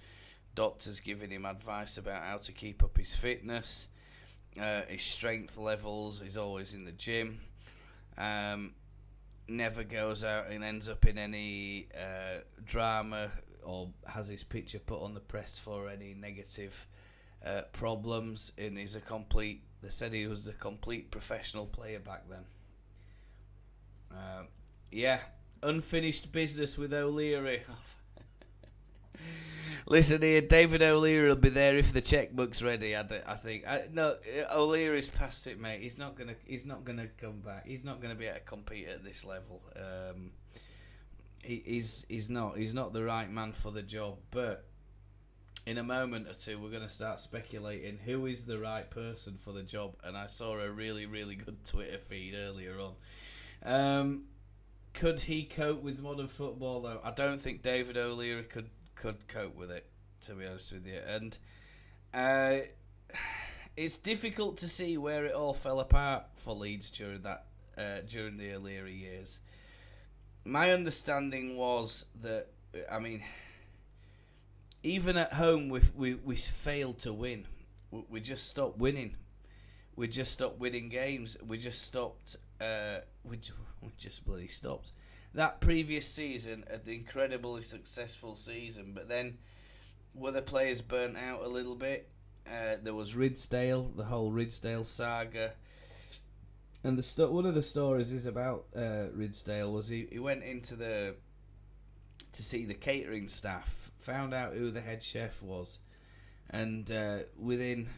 Doctors giving him advice about how to keep up his fitness. His strength levels. He's always in the gym. Never goes out and ends up in any drama or has his picture put on the press for any negative problems. And he's they said he was a complete professional player back then. Unfinished business with O'Leary. Listen here, David O'Leary will be there if the checkbook's ready. I think. No, O'Leary's past it, mate. He's not gonna come back. He's not gonna be able to compete at this level. He's not the right man for the job. But in a moment or two, we're gonna start speculating who is the right person for the job. And I saw a really, really good Twitter feed earlier on. Could he cope with modern football though? I don't think David O'Leary could cope with it, to be honest with you, and it's difficult to see where it all fell apart for Leeds during the O'Leary years. My understanding was that, even at home we failed to win. We just stopped winning. We just stopped winning games. We just stopped. We just bloody stopped. That previous season, an incredibly successful season, but then were the players burnt out a little bit? There was Ridsdale, the whole Ridsdale saga, and one of the stories is about Ridsdale was he went into to see the catering staff, found out who the head chef was, and within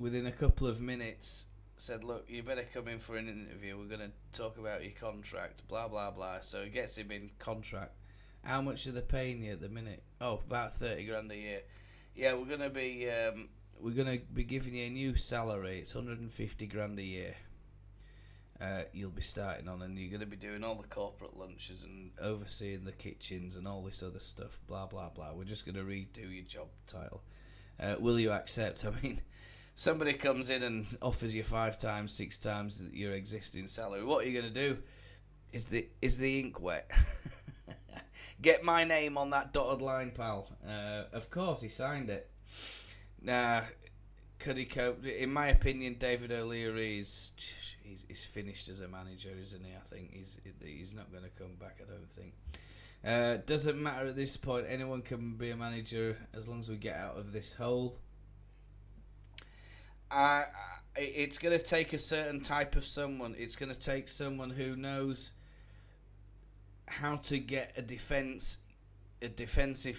a couple of minutes said, look, you better come in for an interview. We're going to talk about your contract, blah, blah, blah. So he gets him in contract. How much are they paying you at the minute? Oh, about 30 grand a year. Yeah, we're going to be giving you a new salary. It's 150 grand a year. You'll be starting on, and you're going to be doing all the corporate lunches and overseeing the kitchens and all this other stuff, blah, blah, blah. We're just going to redo your job title. Will you accept? Somebody comes in and offers you 5 times, 6 times your existing salary. What are you going to do? Is the ink wet? Get my name on that dotted line, pal. Of course, he signed it. Nah, could he cope? In my opinion, David O'Leary he's finished as a manager, isn't he? I think he's not going to come back. I don't think. Doesn't matter at this point. Anyone can be a manager as long as we get out of this hole. It's going to take a certain type of someone. It's going to take someone who knows how to get a defensive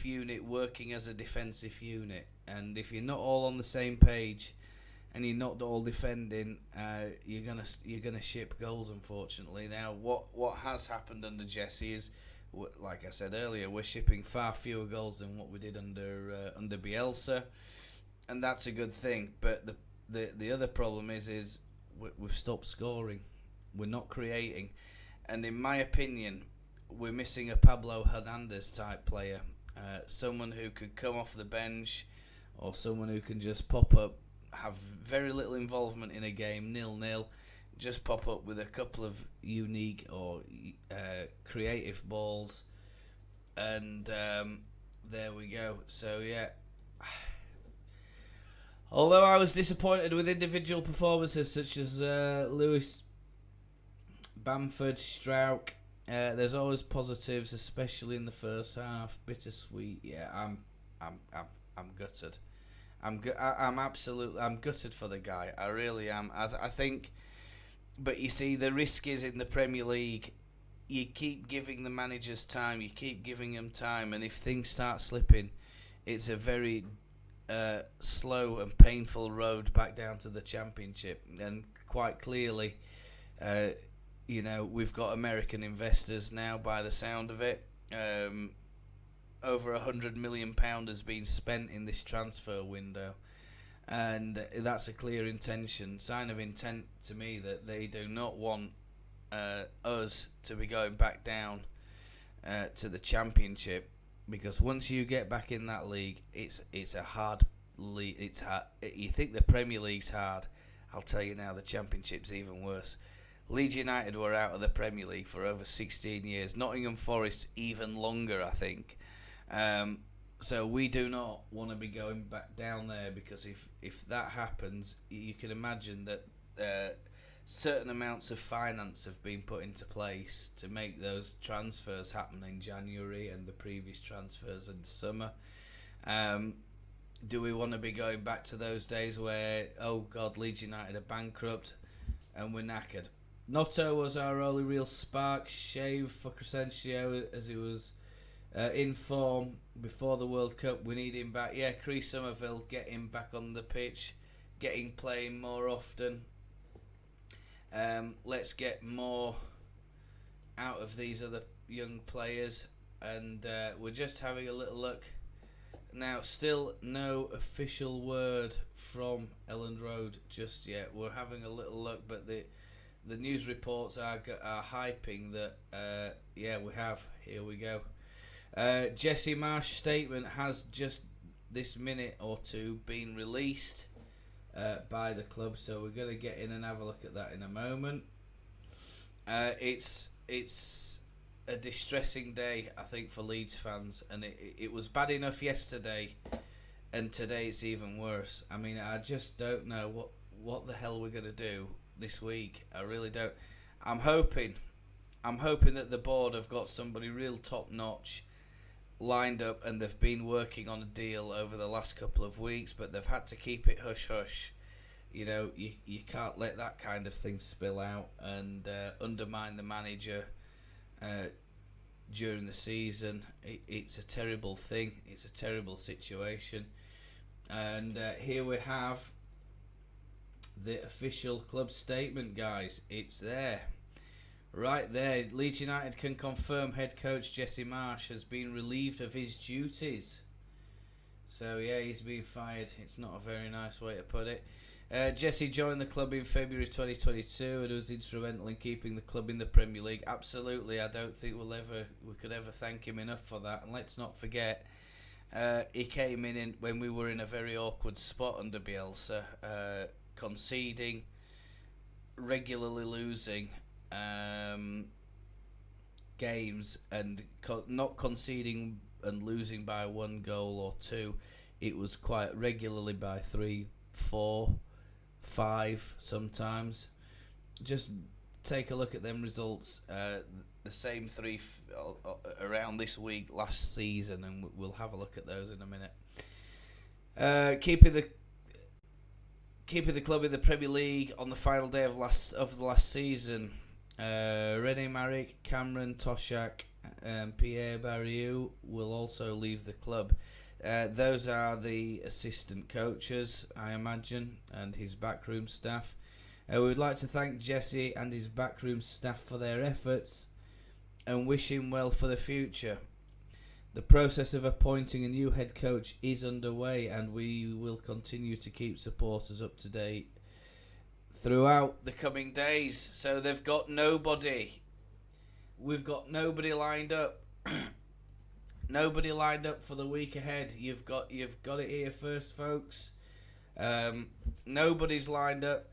unit working as a defensive unit. And if you're not all on the same page and you're not all defending, you're gonna ship goals. Unfortunately, now what has happened under Jesse is, like I said earlier, we're shipping far fewer goals than what we did under Bielsa, and that's a good thing. But the other problem is we've stopped scoring. We're not creating, and in my opinion, we're missing a Pablo Hernandez type player, someone who could come off the bench, or someone who can just pop up, have very little involvement in a game, 0-0, just pop up with a couple of unique or creative balls, and there we go. So yeah. Although I was disappointed with individual performances such as Lewis, Bamford, Strauch, there's always positives, especially in the first half. Bittersweet. Yeah, I'm gutted. I'm gutted for the guy. I really am. I think, but you see, the risk is in the Premier League. You keep giving the managers time. You keep giving them time, and if things start slipping, it's a very slow and painful road back down to the Championship. And quite clearly, we've got American investors now, by the sound of it. Over £100 million has been spent in this transfer window, and that's a clear sign of intent to me that they do not want us to be going back down to the Championship, because once you get back in that league, it's a hard league. It's hard. You think the Premier League's hard? I'll tell you now, the Championship's even worse. Leeds United were out of the Premier League for over 16 years. Nottingham Forest even longer, I think. So we do not want to be going back down there, because if that happens, you can imagine that certain amounts of finance have been put into place to make those transfers happen in January and the previous transfers in summer. Do we want to be going back to those days where, oh God, Leeds United are bankrupt and we're knackered? Notto was our only real spark, shave for Crescencio as he was in form before the World Cup. We need him back. Yeah, Chris Somerville, get him back on the pitch, getting playing more often. Let's get more out of these other young players, and we're just having a little look now. Still no official word from Elland Road just yet. We're having a little look, but the news reports are hyping that we have. Here we go. Jesse Marsch's statement has just this minute or two been released by the club, so we're going to get in and have a look at that in a moment. It's a distressing day, I think, for Leeds fans, and it was bad enough yesterday, and today it's even worse. I mean, I just don't know what the hell we're going to do this week. I really don't. I'm hoping that the board have got somebody real top notch lined up, and they've been working on a deal over the last couple of weeks, but they've had to keep it hush hush. You know, you can't let that kind of thing spill out and undermine the manager during the season. It's a terrible thing. It's a terrible situation. And here we have the official club statement, guys. It's there. Right there. Leeds United can confirm head coach Jesse Marsch has been relieved of his duties. So, yeah, he's been fired. It's not a very nice way to put it. Jesse joined the club in February 2022 and was instrumental in keeping the club in the Premier League. Absolutely. I don't think we could ever thank him enough for that. And let's not forget, he came in when we were in a very awkward spot under Bielsa, conceding, regularly losing games, and not conceding and losing by 1 goal or 2. It was quite regularly by 3, 4, 5 sometimes. Just take a look at them results. The same 3 around this week last season, and we'll have a look at those in a minute. Keeping the club in the Premier League on the final day of the last season. René Maric, Cameron Toshak, and Pierre Barriou will also leave the club. Those are the assistant coaches, I imagine, and his backroom staff. We would like to thank Jesse and his backroom staff for their efforts and wish him well for the future. The process of appointing a new head coach is underway, and we will continue to keep supporters up to date throughout the coming days. So they've got nobody. We've got nobody lined up. Nobody lined up for the week ahead. You've got it here first, folks. Nobody's lined up.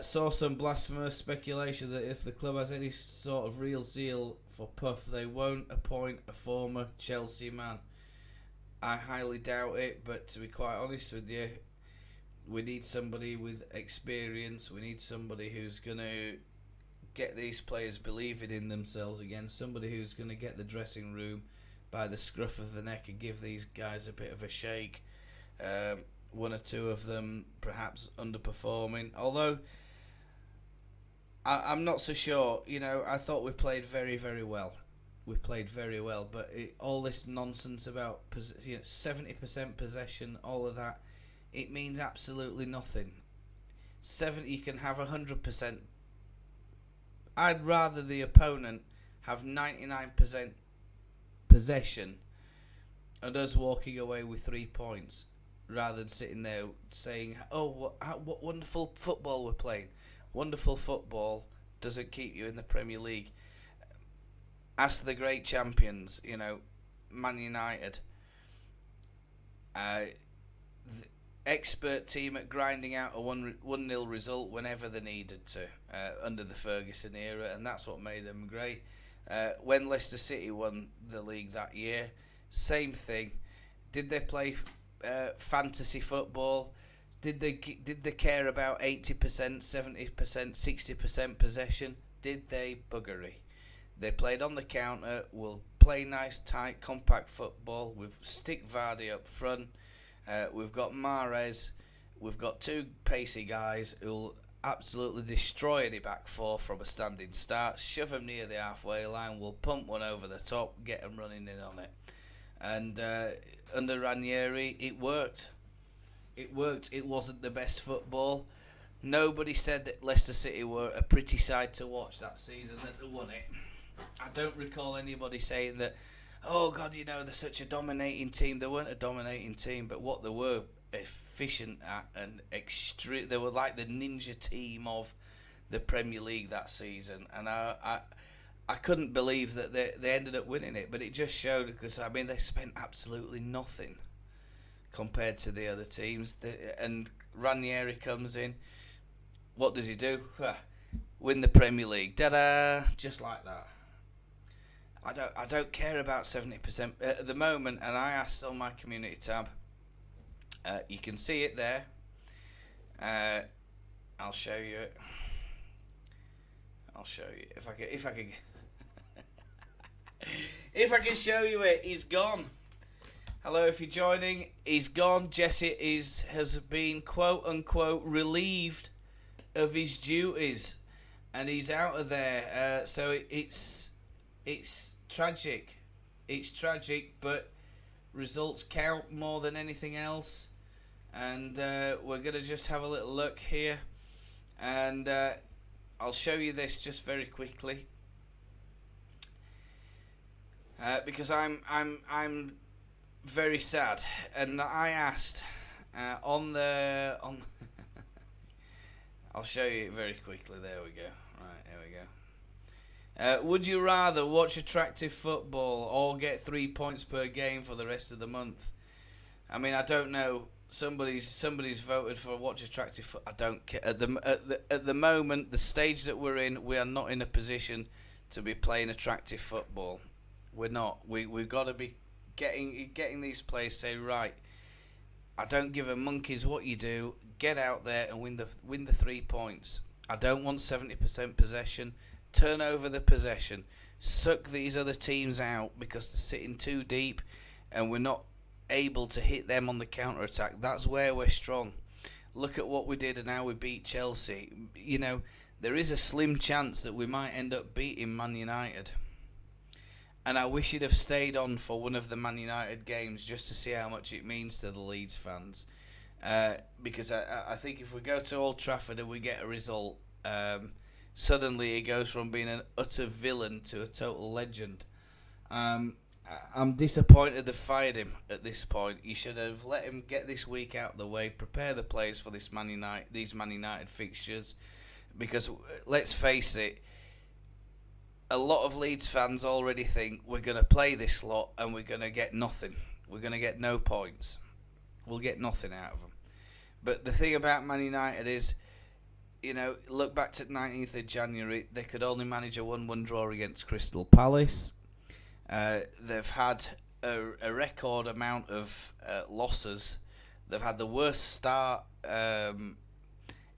Saw some blasphemous speculation that if the club has any sort of real zeal for Puff, they won't appoint a former Chelsea man. I highly doubt it, but to be quite honest with you, we need somebody with experience. We need somebody who's going to get these players believing in themselves again. Somebody who's going to get the dressing room by the scruff of the neck and give these guys a bit of a shake. one or two of them perhaps underperforming. Although I'm not so sure. I thought we played very, very well. We played very well, but all this nonsense about 70% possession, all of that, it means absolutely nothing. You can have 100%. I'd rather the opponent have 99% possession and us walking away with 3 points, rather than sitting there saying, "Oh, what wonderful football we're playing." Wonderful football doesn't keep you in the Premier League. As to the great champions, Man United, the expert team at grinding out a 1-0 result whenever they needed to, under the Ferguson era, and that's what made them great. When Leicester City won the league that year, same thing. Did they play fantasy football? Did they care about 80%, 70%, 60% possession? Did they? Buggery. They played on the counter. Will play nice, tight, compact football. We've stick Vardy up front. We've got Mahrez. We've got two pacey guys who'll absolutely destroy any back four from a standing start. Shove them near the halfway line. We'll pump one over the top. Get them running in on it. And under Ranieri, it worked. It worked. It wasn't the best football. Nobody said that Leicester City were a pretty side to watch that season that they won it. I don't recall anybody saying that, "Oh God, they're such a dominating team." They weren't a dominating team, but what they were efficient at and extreme. They were like the ninja team of the Premier League that season, and I couldn't believe that they ended up winning it. But it just showed, because they spent absolutely nothing compared to the other teams. And Ranieri comes in. What does he do? Win the Premier League. Ta-da! Just like that. I don't care about 70% at the moment, and I asked on my community tab. You can see it there. I'll show you it. I'll show you if I can. If I can show you it, he's gone. Hello, if you're joining, he's gone. Jesse has been quote unquote relieved of his duties, and he's out of there. So it's tragic. It's tragic, but results count more than anything else. And we're gonna just have a little look here, and I'll show you this just very quickly, because I'm very sad, and I asked on I'll show you it very quickly. There we go. Right, there we go. Would you rather watch attractive football or get 3 points per game for the rest of the month? I don't know. Somebody's voted for watch attractive football. I don't care. At the moment, the stage that we're in, we are not in a position to be playing attractive football. We're not. We've got to be getting these players say, right, I don't give a monkeys what you do. Get out there and win the 3 points. I don't want 70% possession. Turn over the possession. Suck these other teams out because they're sitting too deep, and we're not able to hit them on the counter attack. That's where we're strong. Look at what we did and how we beat Chelsea. There is a slim chance that we might end up beating Man United. And I wish he'd have stayed on for one of the Man United games just to see how much it means to the Leeds fans. Because I think if we go to Old Trafford and we get a result, suddenly he goes from being an utter villain to a total legend. I'm disappointed they fired him at this point. You should have let him get this week out of the way, prepare the players for these Man United fixtures. Because let's face it, a lot of Leeds fans already think we're going to play this lot and we're going to get nothing. We're going to get no points. We'll get nothing out of them. But the thing about Man United is, look back to 19th of January, they could only manage a 1-1 draw against Crystal Palace. They've had a record amount of losses. They've had the worst start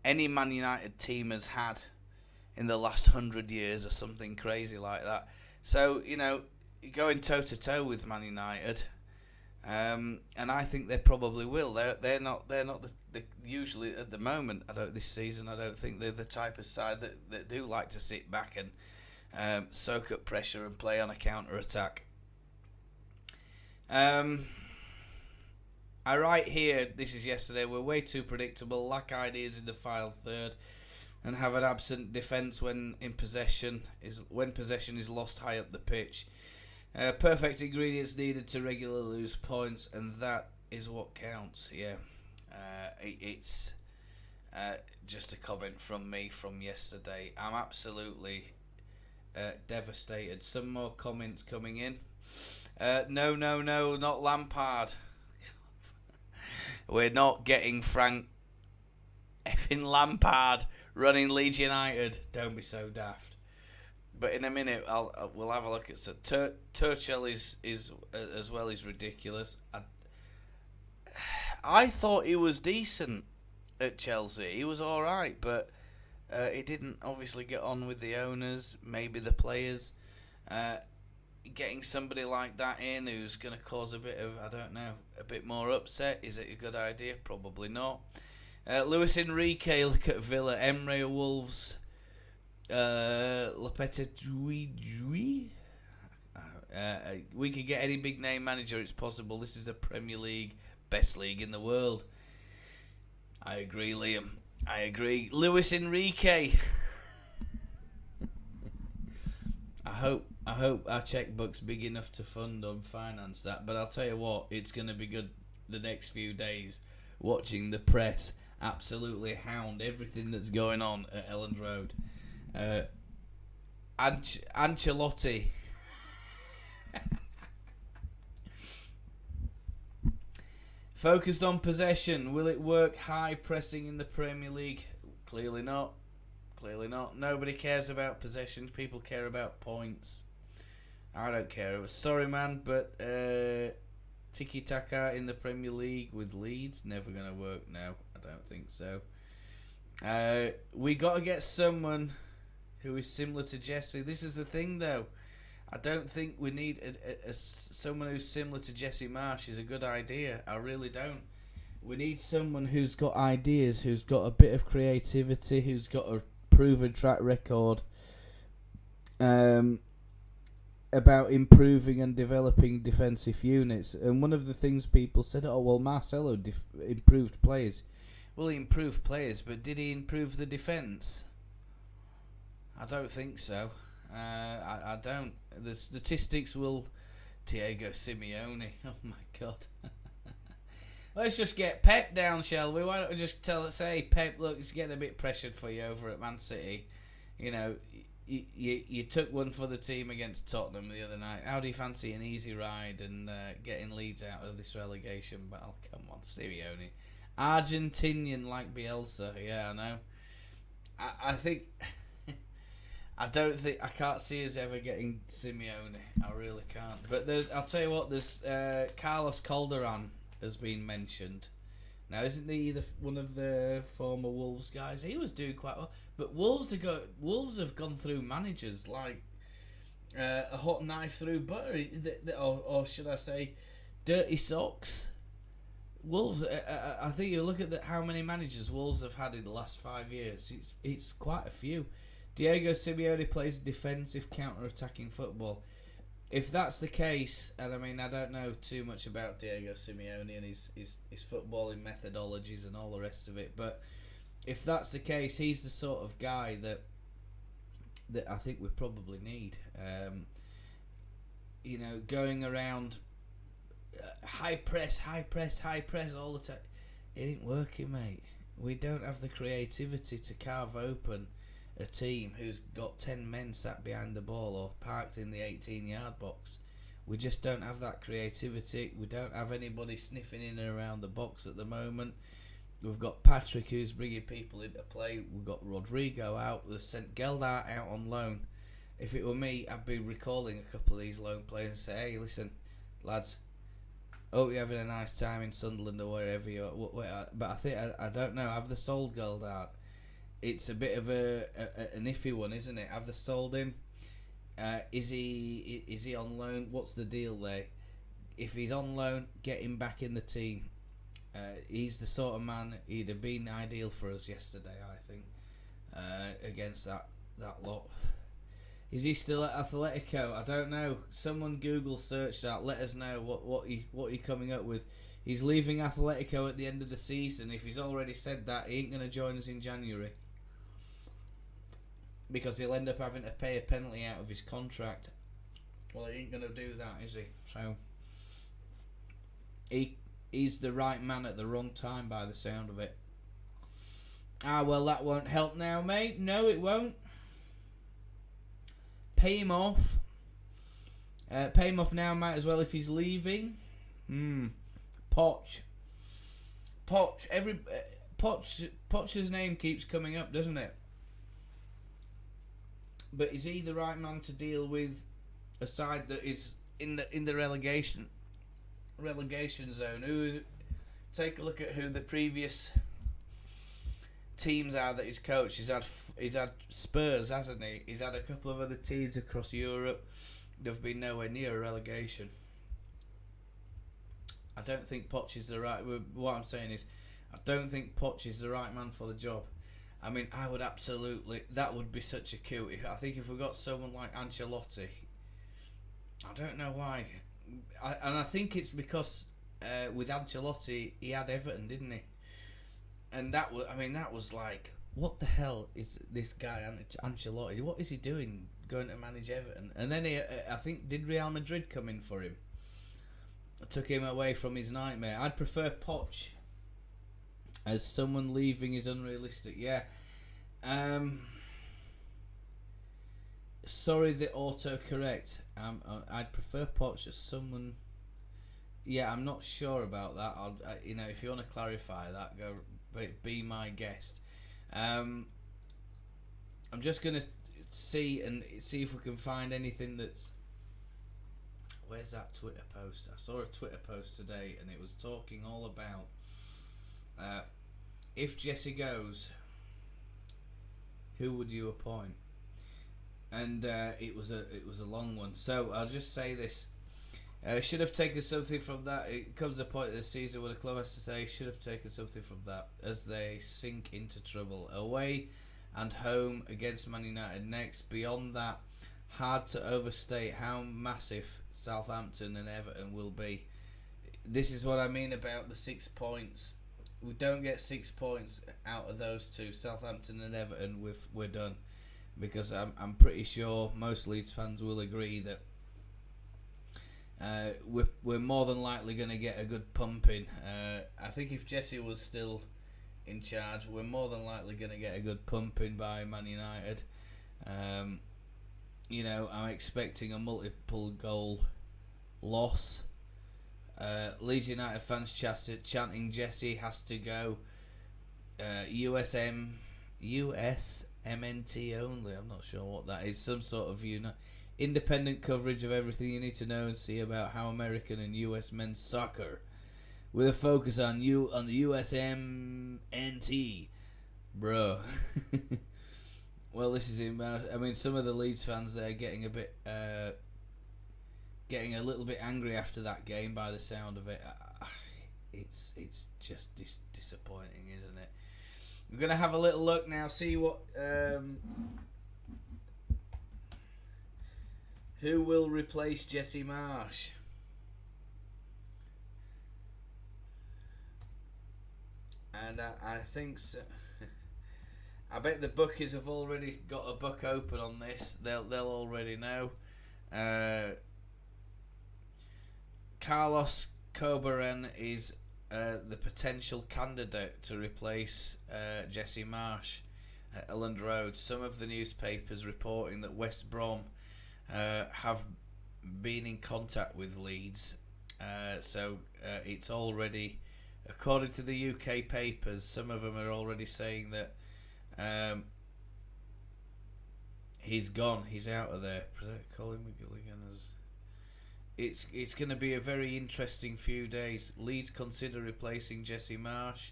any Man United team has had in the last 100 years or something crazy like that. So, going toe-to-toe with Man United, And I think they probably will. They're not the usually at the moment. This season. I don't think they're the type of side that do like to sit back and soak up pressure and play on a counter attack. I write here. This is yesterday. We're way too predictable. Lack ideas in the final third, and have an absent defence when possession is lost high up the pitch. Perfect ingredients needed to regularly lose points, and that is what counts. Yeah, it's just a comment from me from yesterday. I'm absolutely devastated. Some more comments coming in. No, not Lampard. We're not getting Frank effing Lampard running Leeds United. Don't be so daft. But in a minute, we'll have a look at Tuchel is as well is ridiculous. I thought he was decent at Chelsea. He was all right, but he didn't obviously get on with the owners, maybe the players. Getting somebody like that in who's going to cause a bit more upset. Is it a good idea? Probably not. Luis Enrique, look at Villa. Emre Wolves. Lopetegui. We could get any big name manager. It's possible. This is the Premier League, best league in the world. I agree, Liam. I agree. Luis Enrique. I hope our checkbook's big enough to fund and finance that. But I'll tell you what, it's going to be good the next few days watching the press absolutely hound everything that's going on at Elland Road. Ancelotti. Focused on possession. Will it work? High pressing in the Premier League? Clearly not. Nobody cares about possession. People care about points. I don't care. Sorry, man, but tiki-taka in the Premier League with Leeds, never going to work now. I don't think so. We got to get someone who is similar to Jesse. This is the thing, though. I don't think we need someone who's similar to Jesse Marsch is a good idea. I really don't. We need someone who's got ideas, who's got a bit of creativity, who's got a proven track record about improving and developing defensive units. And one of the things people said, Marcelo improved players. Well, he improved players, but did he improve the defence? I don't think so. I don't. The statistics will... Diego Simeone. Oh, my God. Let's just get Pep down, shall we? Why don't we just say, Pep, look, it's getting a bit pressured for you over at Man City. You know, you took one for the team against Tottenham the other night. How do you fancy an easy ride and getting Leeds out of this relegation battle? Come on, Simeone. Argentinian like Bielsa. Yeah, I know. I think... I can't see us ever getting Simeone. I really can't. But I'll tell you what, there's Carlos Calderon has been mentioned. Now, isn't he one of the former Wolves guys? He was doing quite well. But Wolves have gone through managers like a hot knife through butter, or should I say, dirty socks. Wolves. I think you look at how many managers Wolves have had in the last 5 years. It's quite a few. Diego Simeone plays defensive, counter-attacking football. If that's the case, and I mean, I don't know too much about Diego Simeone and his footballing methodologies and all the rest of it, but if that's the case, he's the sort of guy that I think we probably need. Going around high press all the time. It ain't working, mate. We don't have the creativity to carve open a team who's got 10 men sat behind the ball or parked in the 18-yard box. We just don't have that creativity. We don't have anybody sniffing in and around the box at the moment. We've got Patrick who's bringing people into play. We've got Rodrigo out. We've sent Geldart out on loan. If it were me, I'd be recalling a couple of these loan players and say, hey, listen, lads, hope you're having a nice time in Sunderland or wherever you are. But I don't know. Have they sold Geldart? It's a bit of an iffy one, isn't it? Have they sold him? Is he on loan? What's the deal there? if he's on loan, get him back in the team. He's the sort of man, he'd have been ideal for us yesterday, I think, against that lot. Is he still at Atletico? I don't know. Someone Google search that. Let us know what he coming up with. He's leaving Atletico at the end of the season. If he's already said that, he ain't going to join us in January. Because he'll end up having to pay a penalty out of his contract. Well, he ain't going to do that, is he? So, he's the right man at the wrong time by the sound of it. Well, that won't help now, mate. No, it won't. Pay him off. Pay him off now, might as well if he's leaving. Poch. Poch's name keeps coming up, doesn't it? But is he the right man to deal with a side that is in the relegation zone? Take a look at who the previous teams are that he's coached. He's had Spurs, hasn't he? He's had a couple of other teams across Europe. They've been nowhere near relegation. I don't think Poch is the right. What I'm saying is, I don't think Poch is the right man for the job. I mean, I would absolutely. That would be such a coup. I think if we got someone like Ancelotti, I don't know why, and I think it's because with Ancelotti he had Everton, didn't he? And that was like, what the hell is this guy Ancelotti? What is he doing going to manage Everton? And then I think, did Real Madrid come in for him? Took him away from his nightmare. I'd prefer Poch as someone leaving is unrealistic. Yeah. Sorry, the autocorrect. I'd prefer Poch as someone. Yeah, I'm not sure about that. If you want to clarify that, go. Be my guest. I'm just gonna see if we can find anything that's. Where's that Twitter post? I saw a Twitter post today, and it was talking all about if Jesse goes, who would you appoint? And it was a long one. So I'll just say this. Should have taken something from that. It comes a point of the season where the club has to say should have taken something from that as they sink into trouble. Away and home against Man United next. Beyond that, hard to overstate how massive Southampton and Everton will be. This is what I mean about the 6 points. We don't get 6 points out of those two, Southampton and Everton. We're done, because I'm pretty sure most Leeds fans will agree that. We're more than likely going to get a good pumping. I think if Jesse was still in charge, we're more than likely going to get a good pumping by Man United. I'm expecting a multiple goal loss. Leeds United fans chanting Jesse has to go. USMNT only. I'm not sure what that is. Some sort of independent coverage of everything you need to know and see about how American and US men's soccer, with a focus on the USMNT, bro. Well, this is embarrassing. I mean, some of the Leeds fans there getting a little bit angry after that game by the sound of it. It's just disappointing, isn't it? We're gonna have a little look now, see what. Who will replace Jesse Marsch? And I think so. I bet the bookies have already got a book open on this. They'll already know. Carlos Corberán is the potential candidate to replace Jesse Marsch at Elland Road. Some of the newspapers reporting that West Brom have been in contact with Leeds, so it's already, according to the UK papers, some of them are already saying that he's gone, he's out of there. Colin McGilligan has. It's going to be a very interesting few days. Leeds consider replacing Jesse Marsch.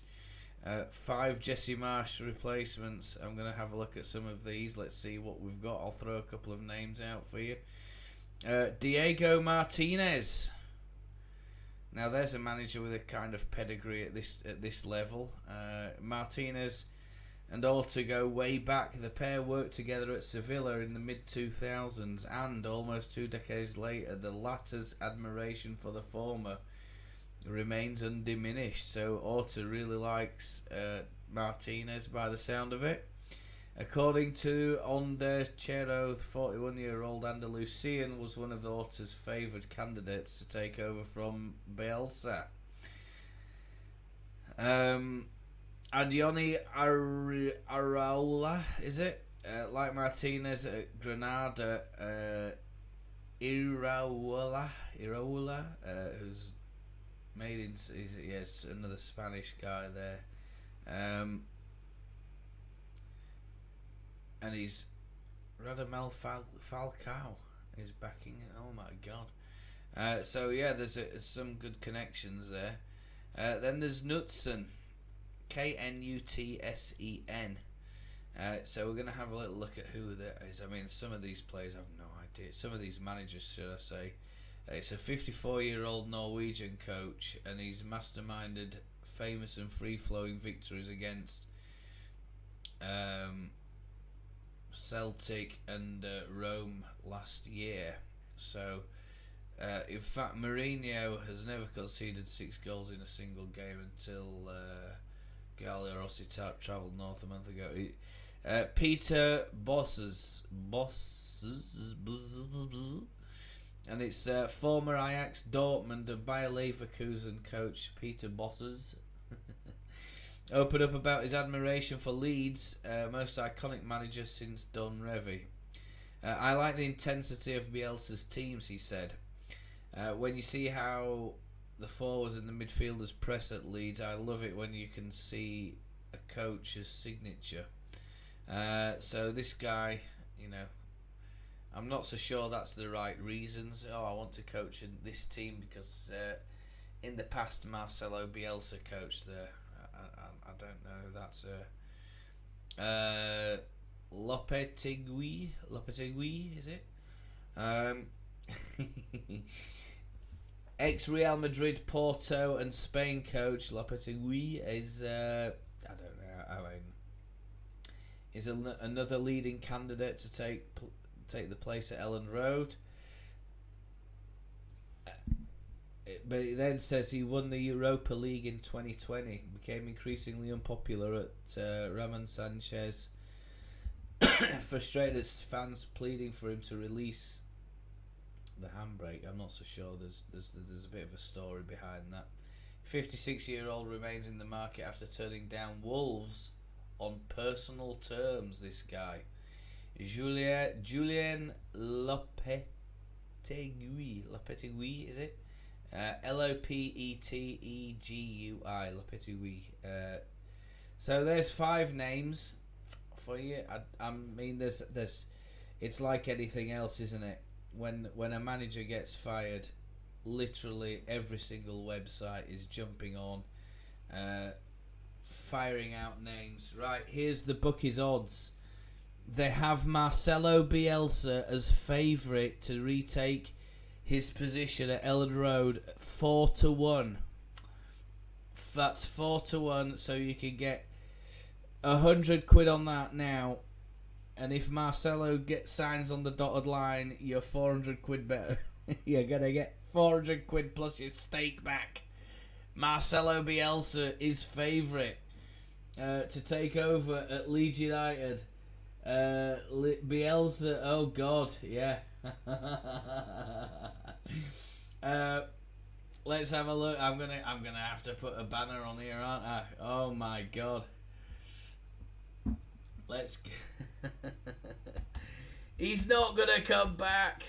5 Jesse Marsch replacements. I'm going to have a look at some of these. Let's see what we've got. I'll throw a couple of names out for you. Diego Martinez. Now there's a manager with a kind of pedigree at this level. Martinez and Orta go way back. The pair worked together at Sevilla in the mid-2000s, and almost 2 decades later, the latter's admiration for the former remains undiminished. So Orta really likes Martinez by the sound of it. According to Onder Chero, the 41-year-old Andalusian was one of Orta's favoured candidates to take over from Bielsa. Adioni Araola, is it? Like Martinez at Granada, Iraola, who's made in... Yes, another Spanish guy there. And he's Radamel Falcao is backing it. Oh my god! So yeah, there's some good connections there. Then there's Knutsen, Knutsen. So we're gonna have a little look at who that is. I mean, some of these players I have no idea. Some of these managers, should I say? It's a 54-year-old Norwegian coach, and he's masterminded famous and free-flowing victories against Celtic and Rome last year. So, in fact, Mourinho has never conceded 6 goals in a single game until Gallia Rossi travelled north a month ago. Peter Bosses, and it's former Ajax, Dortmund and Bayer Leverkusen coach Peter Bosses. Opened up about his admiration for Leeds, most iconic manager since Don Revie. I like the intensity of Bielsa's teams, he said. When you see how the forwards and the midfielders press at Leeds, I love it when you can see a coach's signature. So this guy, you know, I'm not so sure that's the right reasons. Oh, I want to coach in this team because in the past Marcelo Bielsa coached there. I don't know. That's Lopetegui. Lopetegui, is it? Ex-Real Madrid, Porto, and Spain coach Lopetegui is I don't know. I mean, is another leading candidate to take the place at Ellen Road. But it then says he won the Europa League in 2020, became increasingly unpopular at Ramon Sanchez, frustrated fans pleading for him to release the handbrake. I'm not so sure. There's a bit of a story behind that. 56-year-old remains in the market after turning down Wolves on personal terms. This guy, Julien Lopetegui, is it? Lopetegui, Lopetegui. So there's 5 names for you. I mean, there's. It's like anything else, isn't it? When a manager gets fired, literally every single website is jumping on, firing out names. Right, here's the bookies' odds. They have Marcelo Bielsa as favourite to retake his position at Ellen Road, 4-1. That's 4-1, so you can get £100 on that now. And if Marcelo signs on the dotted line, you're £400 better. You're gonna get £400 plus your stake back. Marcelo Bielsa is favourite to take over at Leeds United. Bielsa, oh god, yeah. Let's have a look. I'm gonna have to put a banner on here, aren't I? Oh my god. Let's. He's not gonna come back.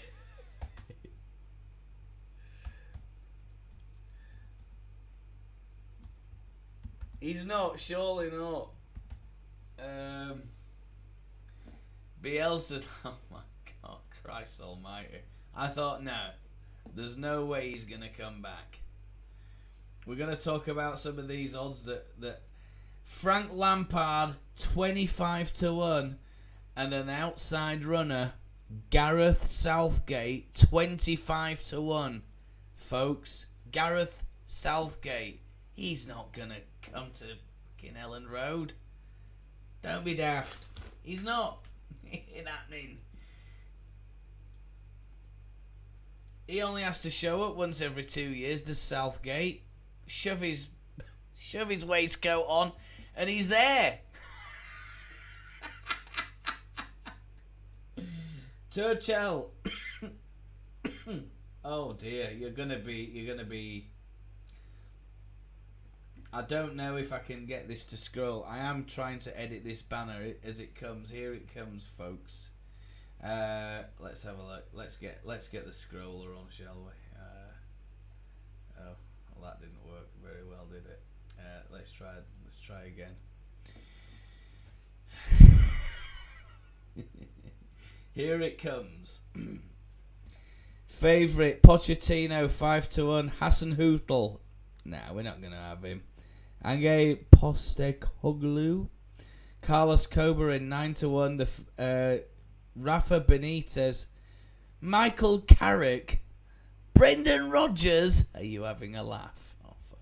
He's not. Surely not. Bielsa. Oh my god, Christ Almighty! I thought no. There's no way he's gonna come back. We're gonna talk about some of these odds that Frank Lampard 25-1 and an outside runner Gareth Southgate 25-1. Folks, Gareth Southgate. He's not going to come to fucking Elland Road. Don't be daft. He's not. It ain't happening. He only has to show up once every 2 years, does Southgate. Shove his waistcoat on, and he's there. Churchill. Oh dear, you're gonna be. I don't know if I can get this to scroll. I am trying to edit this banner as it comes. Here it comes, folks. Let's have a look. Let's get the scroller on, shall we? Oh, well, that didn't work very well, did it? Let's try again. Here it comes. Favourite Pochettino 5-1. Hassan Hootel. Nah, we're not gonna have him. Ange Postecoglou. Carlos Cobarin 9-1. Rafa Benitez, Michael Carrick, Brendan Rodgers. Are you having a laugh? Oh, fuck.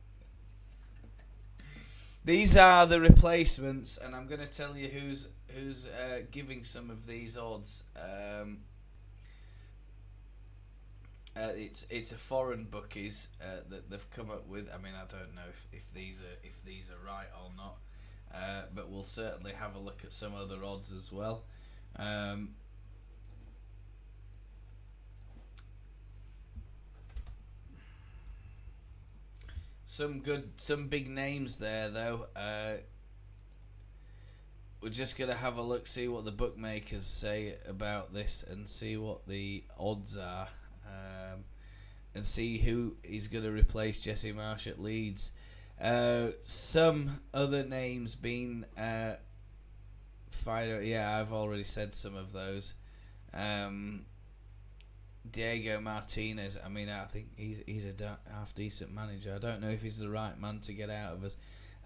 These are the replacements, and I'm going to tell you who's giving some of these odds. It's a foreign bookies that they've come up with. I mean, I don't know if these are right or not, but we'll certainly have a look at some other odds as well. Some big names there though. We're just gonna have a look, see what the bookmakers say about this, and see what the odds are, and see who is gonna replace Jesse Marsch at Leeds. Some other names being fired. Yeah, I've already said some of those. Diego Martinez. I mean, I think he's a half decent manager. I don't know if he's the right man to get out of us.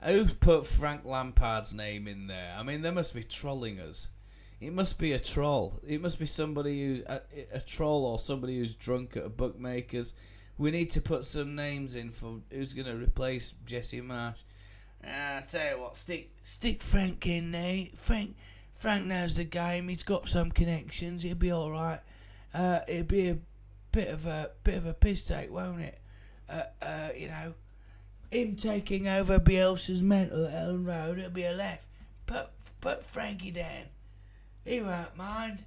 Who's put Frank Lampard's name in there? I mean, they must be trolling us. It must be a troll. It must be somebody who a troll or somebody who's drunk at a bookmaker's. We need to put some names in for who's going to replace Jesse Marsch. I tell you what, stick Frank in there. Frank knows the game. He's got some connections. He'll be all right. It'll be a bit of a piss take, won't it? You know, him taking over Bielsa's mental at Elland Road. It'll be a left. Put Frankie down. He won't mind.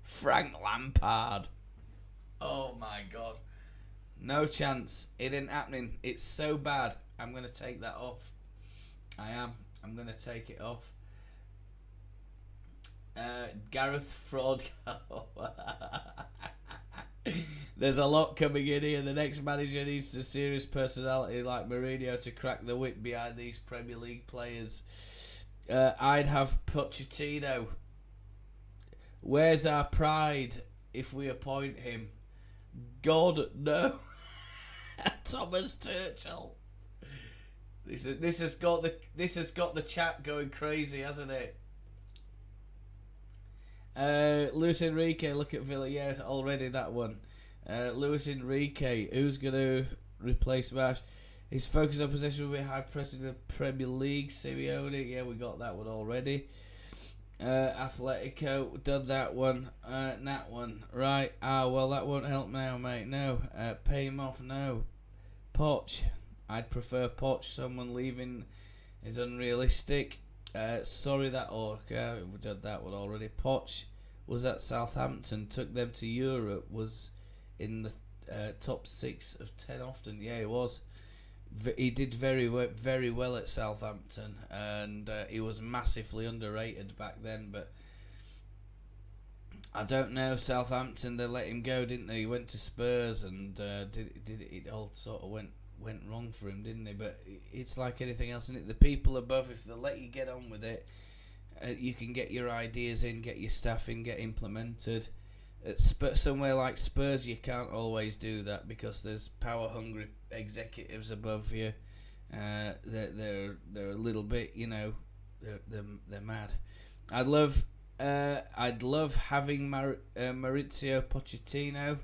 Frank Lampard. Oh my God. No chance. It ain't happening. It's so bad. I'm going to take that off. I am. I'm going to take it off. Gareth Fraud. There's a lot coming in here. The next manager needs a serious personality like Mourinho to crack the whip behind these Premier League players. I'd have Pochettino. Where's our pride if we appoint him? God, no. Thomas Tuchel. This has got the chat going crazy, hasn't it? Luis Enrique, look at Villa. Yeah, already that one. Luis Enrique, who's going to replace Marsch? His focus on possession will be high pressing in the Premier League. Simeone, yeah, we got that one already. Atletico, done that one. That one, right? Well, that won't help now, mate. No. Pay him off. No. Poch, I'd prefer Poch. Someone leaving is unrealistic. Sorry that we've done that one already. Poch was at Southampton, took them to Europe, was in the top 6 of 10 often. Yeah, he was. He did very well at Southampton, and he was massively underrated back then. But I don't know, Southampton, they let him go, didn't they? He went to Spurs, and it all sort of went wrong for him, didn't it? But it's like anything else, isn't it? The people above, if they let you get on with it, you can get your ideas in, get your stuff in, get implemented. Somewhere like Spurs, you can't always do that because there's power-hungry executives above you. They're a little bit, you know, they're mad. I'd love having Maurizio Pochettino.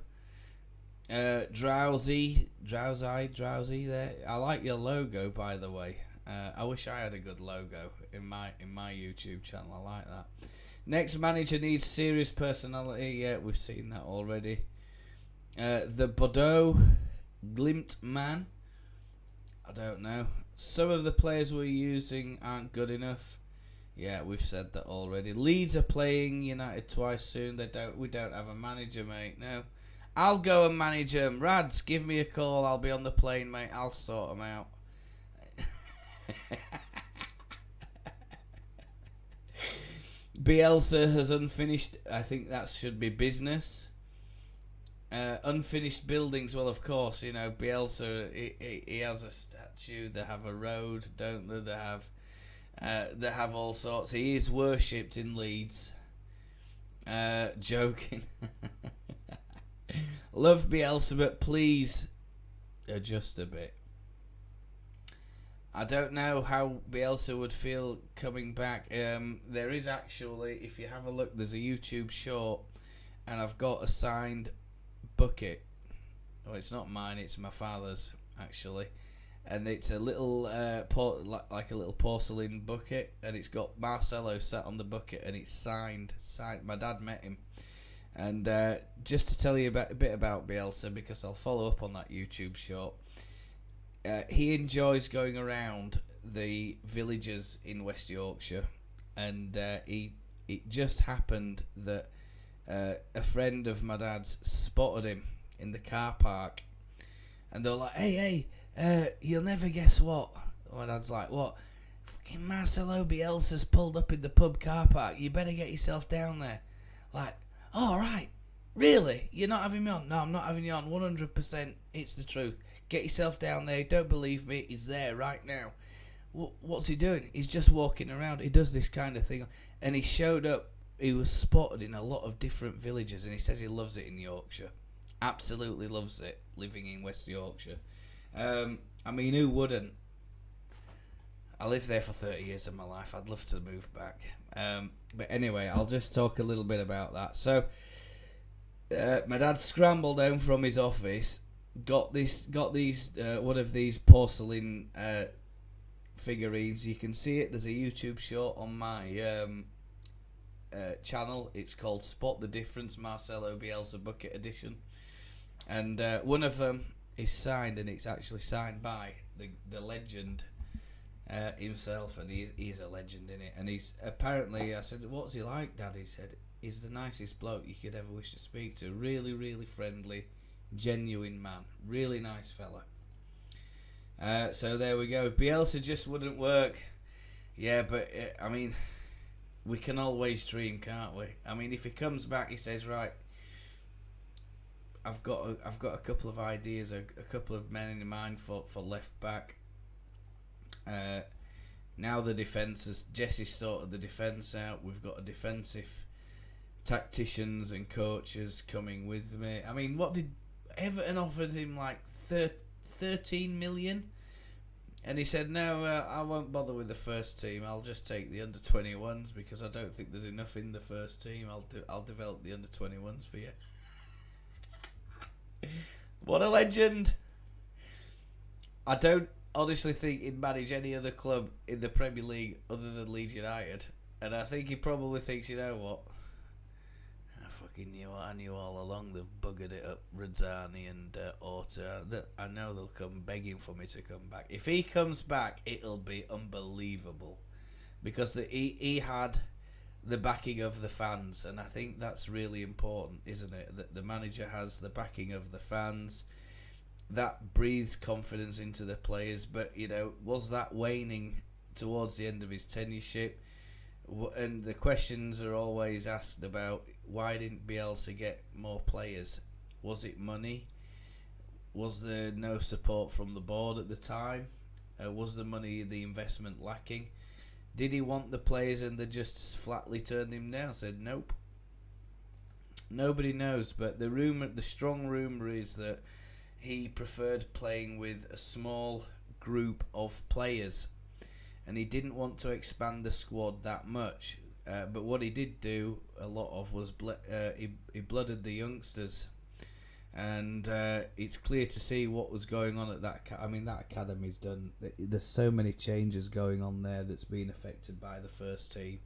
Drowsy there. I like your logo, by the way. I wish I had a good logo in my YouTube channel. I like that. Next manager needs serious personality. Yeah, we've seen that already. The Bordeaux Glimt man. I don't know. Some of the players we're using aren't good enough. Yeah, we've said that already. Leeds are playing United twice soon. We don't have a manager, mate. No. I'll go and manage them. Rads, give me a call. I'll be on the plane, mate. I'll sort them out. Bielsa has unfinished. I think that should be business. Unfinished buildings. Well, of course, you know Bielsa. He has a statue. They have a road, don't they? They have all sorts. He is worshipped in Leeds. Joking. Love Bielsa, but please adjust a bit. I don't know how Bielsa would feel coming back. There is actually, if you have a look, there's a YouTube short, and I've got a signed bucket. Well, it's not mine; it's my father's actually, and it's a little like a little porcelain bucket, and it's got Marcelo sat on the bucket, and it's signed. My dad met him. And just to tell you a bit about Bielsa, because I'll follow up on that YouTube short, he enjoys going around the villages in West Yorkshire, and it just happened that a friend of my dad's spotted him in the car park, and they're like, hey, you'll never guess what. My dad's like, what? Fucking Marcelo Bielsa's pulled up in the pub car park. You better get yourself down there. Like, all right, really? You're not having me on? No, I'm not having you on. 100%. It's the truth. Get yourself down there. Don't believe me. He's there right now. What's he doing? He's just walking around. He does this kind of thing. And he showed up. He was spotted in a lot of different villages. And he says he loves it in Yorkshire. Absolutely loves it, living in West Yorkshire. I mean, who wouldn't? I lived there for 30 years of my life. I'd love to move back. But anyway, I'll just talk a little bit about that. So, my dad scrambled home from his office, got these one of these porcelain figurines. You can see it. There's a YouTube short on my channel. It's called Spot the Difference, Marcelo Bielsa Bucket Edition. And one of them is signed, and it's actually signed by the legend himself, and he's a legend in it. And he's apparently, I said, what's he like, Dad? He said, he's the nicest bloke you could ever wish to speak to. Really, really friendly, genuine man. Really nice fella. So there we go. Bielsa just wouldn't work. Yeah, but I mean, we can always dream, can't we? I mean, if he comes back, he says, right, I've got a couple of ideas, a couple of men in mind for left back. Now the defence has Jesse's sorted the defence out. We've got a defensive tacticians and coaches coming with me. I mean, what did Everton offered him, like 13 million, and he said no, I won't bother with the first team. I'll just take the under 21s because I don't think there's enough in the first team. I'll develop the under 21s for you. What a legend! I don't honestly think he'd manage any other club in the Premier League other than Leeds United, and I think he probably thinks, you know what, I knew all along they've buggered it up, Radzani and Orta. I know they'll come begging for me to come back. If he comes back, it'll be unbelievable, because he had the backing of the fans, and I think that's really important, isn't it? That the manager has the backing of the fans. That breathes confidence into the players. But, you know, was that waning towards the end of his tenureship? And the questions are always asked about, why didn't Bielsa get more players? Was it money? Was there no support from the board at the time? Was the money, the investment lacking? Did he want the players and they just flatly turned him down? Said nope. Nobody knows, but the strong rumour is that he preferred playing with a small group of players, and he didn't want to expand the squad that much. But what he did do a lot of was he blooded the youngsters, and it's clear to see what was going on at that. That academy's done. There's so many changes going on there that's been affected by the first team.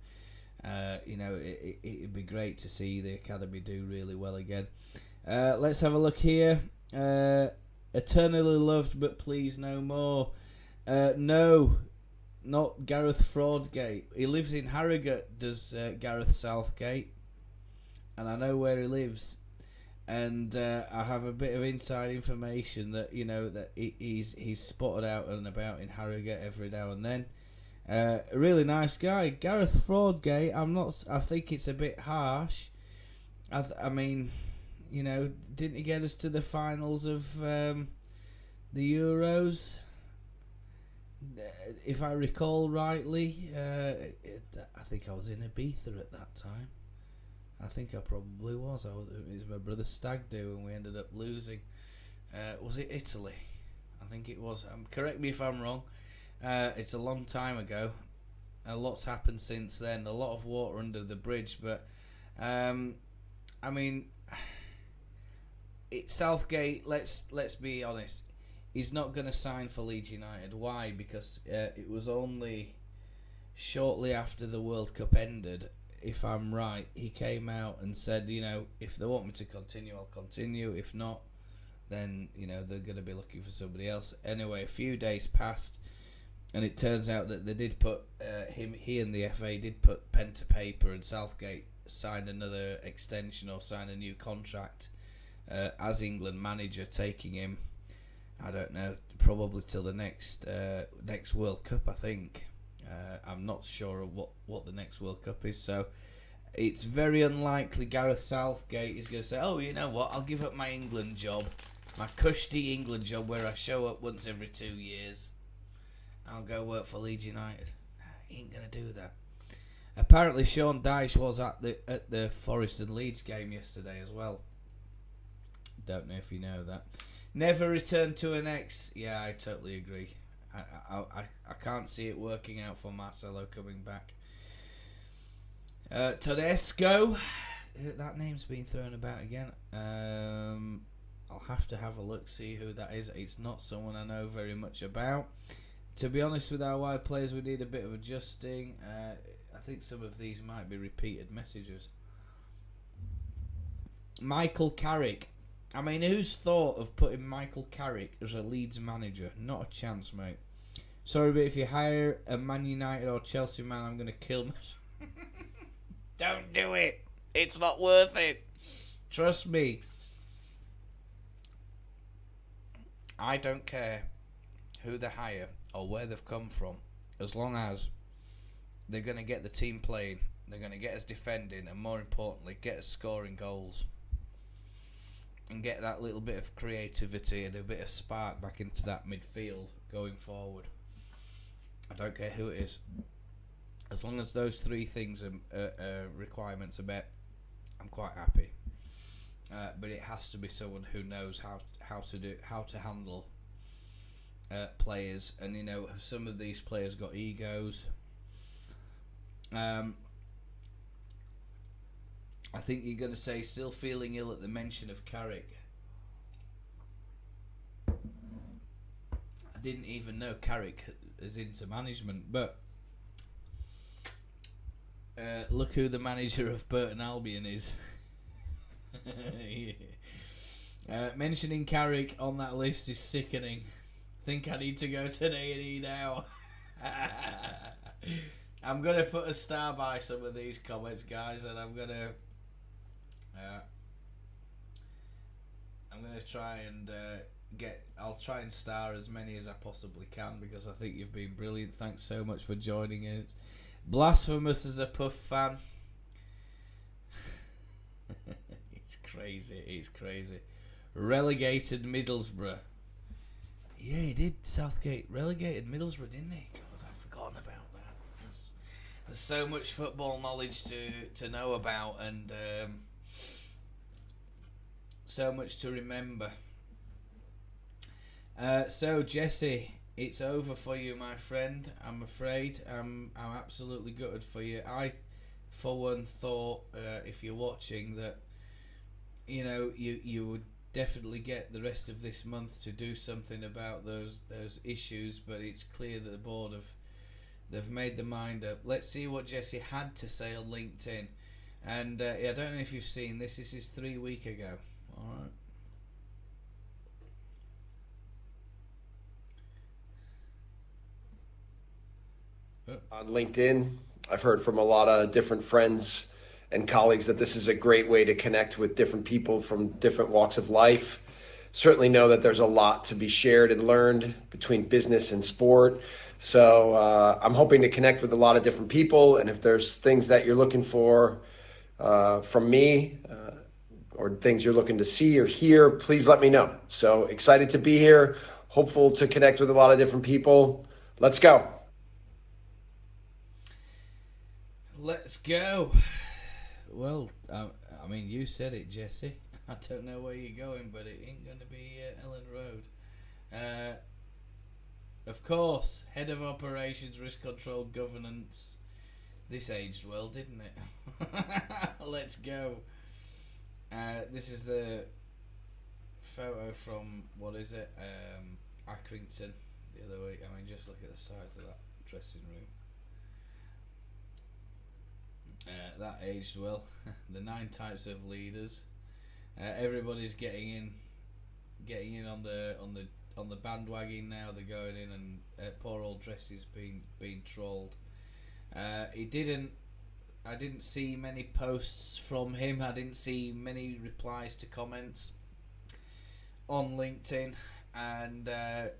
It'd be great to see the academy do really well again. Let's have a look here. Eternally loved, but please no more. No, not Gareth Fraudgate. He lives in Harrogate, does Gareth Southgate, and I know where he lives. And I have a bit of inside information that that he's spotted out and about in Harrogate every now and then. A really nice guy, Gareth Fraudgate. I think it's a bit harsh. Didn't he get us to the finals of the Euros? If I recall rightly, I think I was in Ibiza at that time. I think I probably was. It was my brother's stag do, and we ended up losing. Was it Italy? I think it was. Correct me if I'm wrong. It's a long time ago. A lot's happened since then. A lot of water under the bridge, but Southgate. Let's be honest. He's not going to sign for Leeds United. Why? Because it was only shortly after the World Cup ended, if I'm right, he came out and said, if they want me to continue, I'll continue. If not, then, they're going to be looking for somebody else. Anyway, a few days passed, and it turns out that they did put, he and the FA did put pen to paper, and Southgate signed another extension or signed a new contract as England manager, taking him, I don't know, probably till the next World Cup, I think. I'm not sure of what the next World Cup is, so it's very unlikely Gareth Southgate is going to say, oh, you know what, I'll give up my England job, my cushy England job where I show up once every 2 years. I'll go work for Leeds United. He ain't going to do that. Apparently Sean Dyche was at the Forest and Leeds game yesterday as well. Don't know if you know that. Never return to an ex. Yeah, I totally agree. I can't see it working out for Marcelo coming back. Tedesco, that name's been thrown about again. I'll have to have a look, see who that is. It's not someone I know very much about. To be honest, with our wide players, we need a bit of adjusting. I think some of these might be repeated messages. Michael Carrick. Who's thought of putting Michael Carrick as a Leeds manager? Not a chance, mate. Sorry, but if you hire a Man United or Chelsea man, I'm going to kill myself. Don't do it. It's not worth it. Trust me. I don't care who they hire or where they've come from, as long as they're going to get the team playing, they're going to get us defending, and more importantly, get us scoring goals. And get that little bit of creativity and a bit of spark back into that midfield going forward. I don't care who it is. As long as those three things are requirements are met, I'm quite happy. But it has to be someone who knows how to handle players, and have some of these players got egos. I think you're going to say still feeling ill at the mention of Carrick. I didn't even know Carrick is into management, but look who the manager of Burton Albion is. Mentioning Carrick on that list is sickening. Think I need to go to A&E now. I'm going to put a star by some of these comments, guys, and I'm going to try and I'll try and star as many as I possibly can, because I think you've been brilliant. Thanks so much for joining us. Blasphemous as a Puff fan. It's crazy. Relegated Middlesbrough. Yeah, he did. Southgate relegated Middlesbrough, didn't he? God, I've forgotten about that. There's so much football knowledge to know about, and so much to remember. So Jesse, it's over for you, my friend. I'm afraid. I'm absolutely gutted for you. I, for one, thought if you're watching that, you would definitely get the rest of this month to do something about those issues, but it's clear that the board they've made their mind up. Let's see what Jesse had to say on LinkedIn. And I don't know if you've seen this. This is 3 weeks ago. All right. On LinkedIn, I've heard from a lot of different friends and colleagues that this is a great way to connect with different people from different walks of life. Certainly know that there's a lot to be shared and learned between business and sport. So I'm hoping to connect with a lot of different people. And if there's things that you're looking for from me or things you're looking to see or hear, please let me know. So excited to be here. Hopeful to connect with a lot of different people. Let's go. Let's go. Well, I mean, you said it, Jesse. I don't know where you're going, but it ain't going to be Ellen Road. Of course, Head of Operations, Risk Control, Governance. This aged well, didn't it? Let's go. This is the photo from, what is it? Accrington the other week. I mean, just look at the size of that dressing room. That aged well. The 9 types of leaders. Everybody's getting in on the bandwagon now. They're going in, and poor old Dressy's being trolled. I didn't see many posts from him. I didn't see many replies to comments on LinkedIn, and I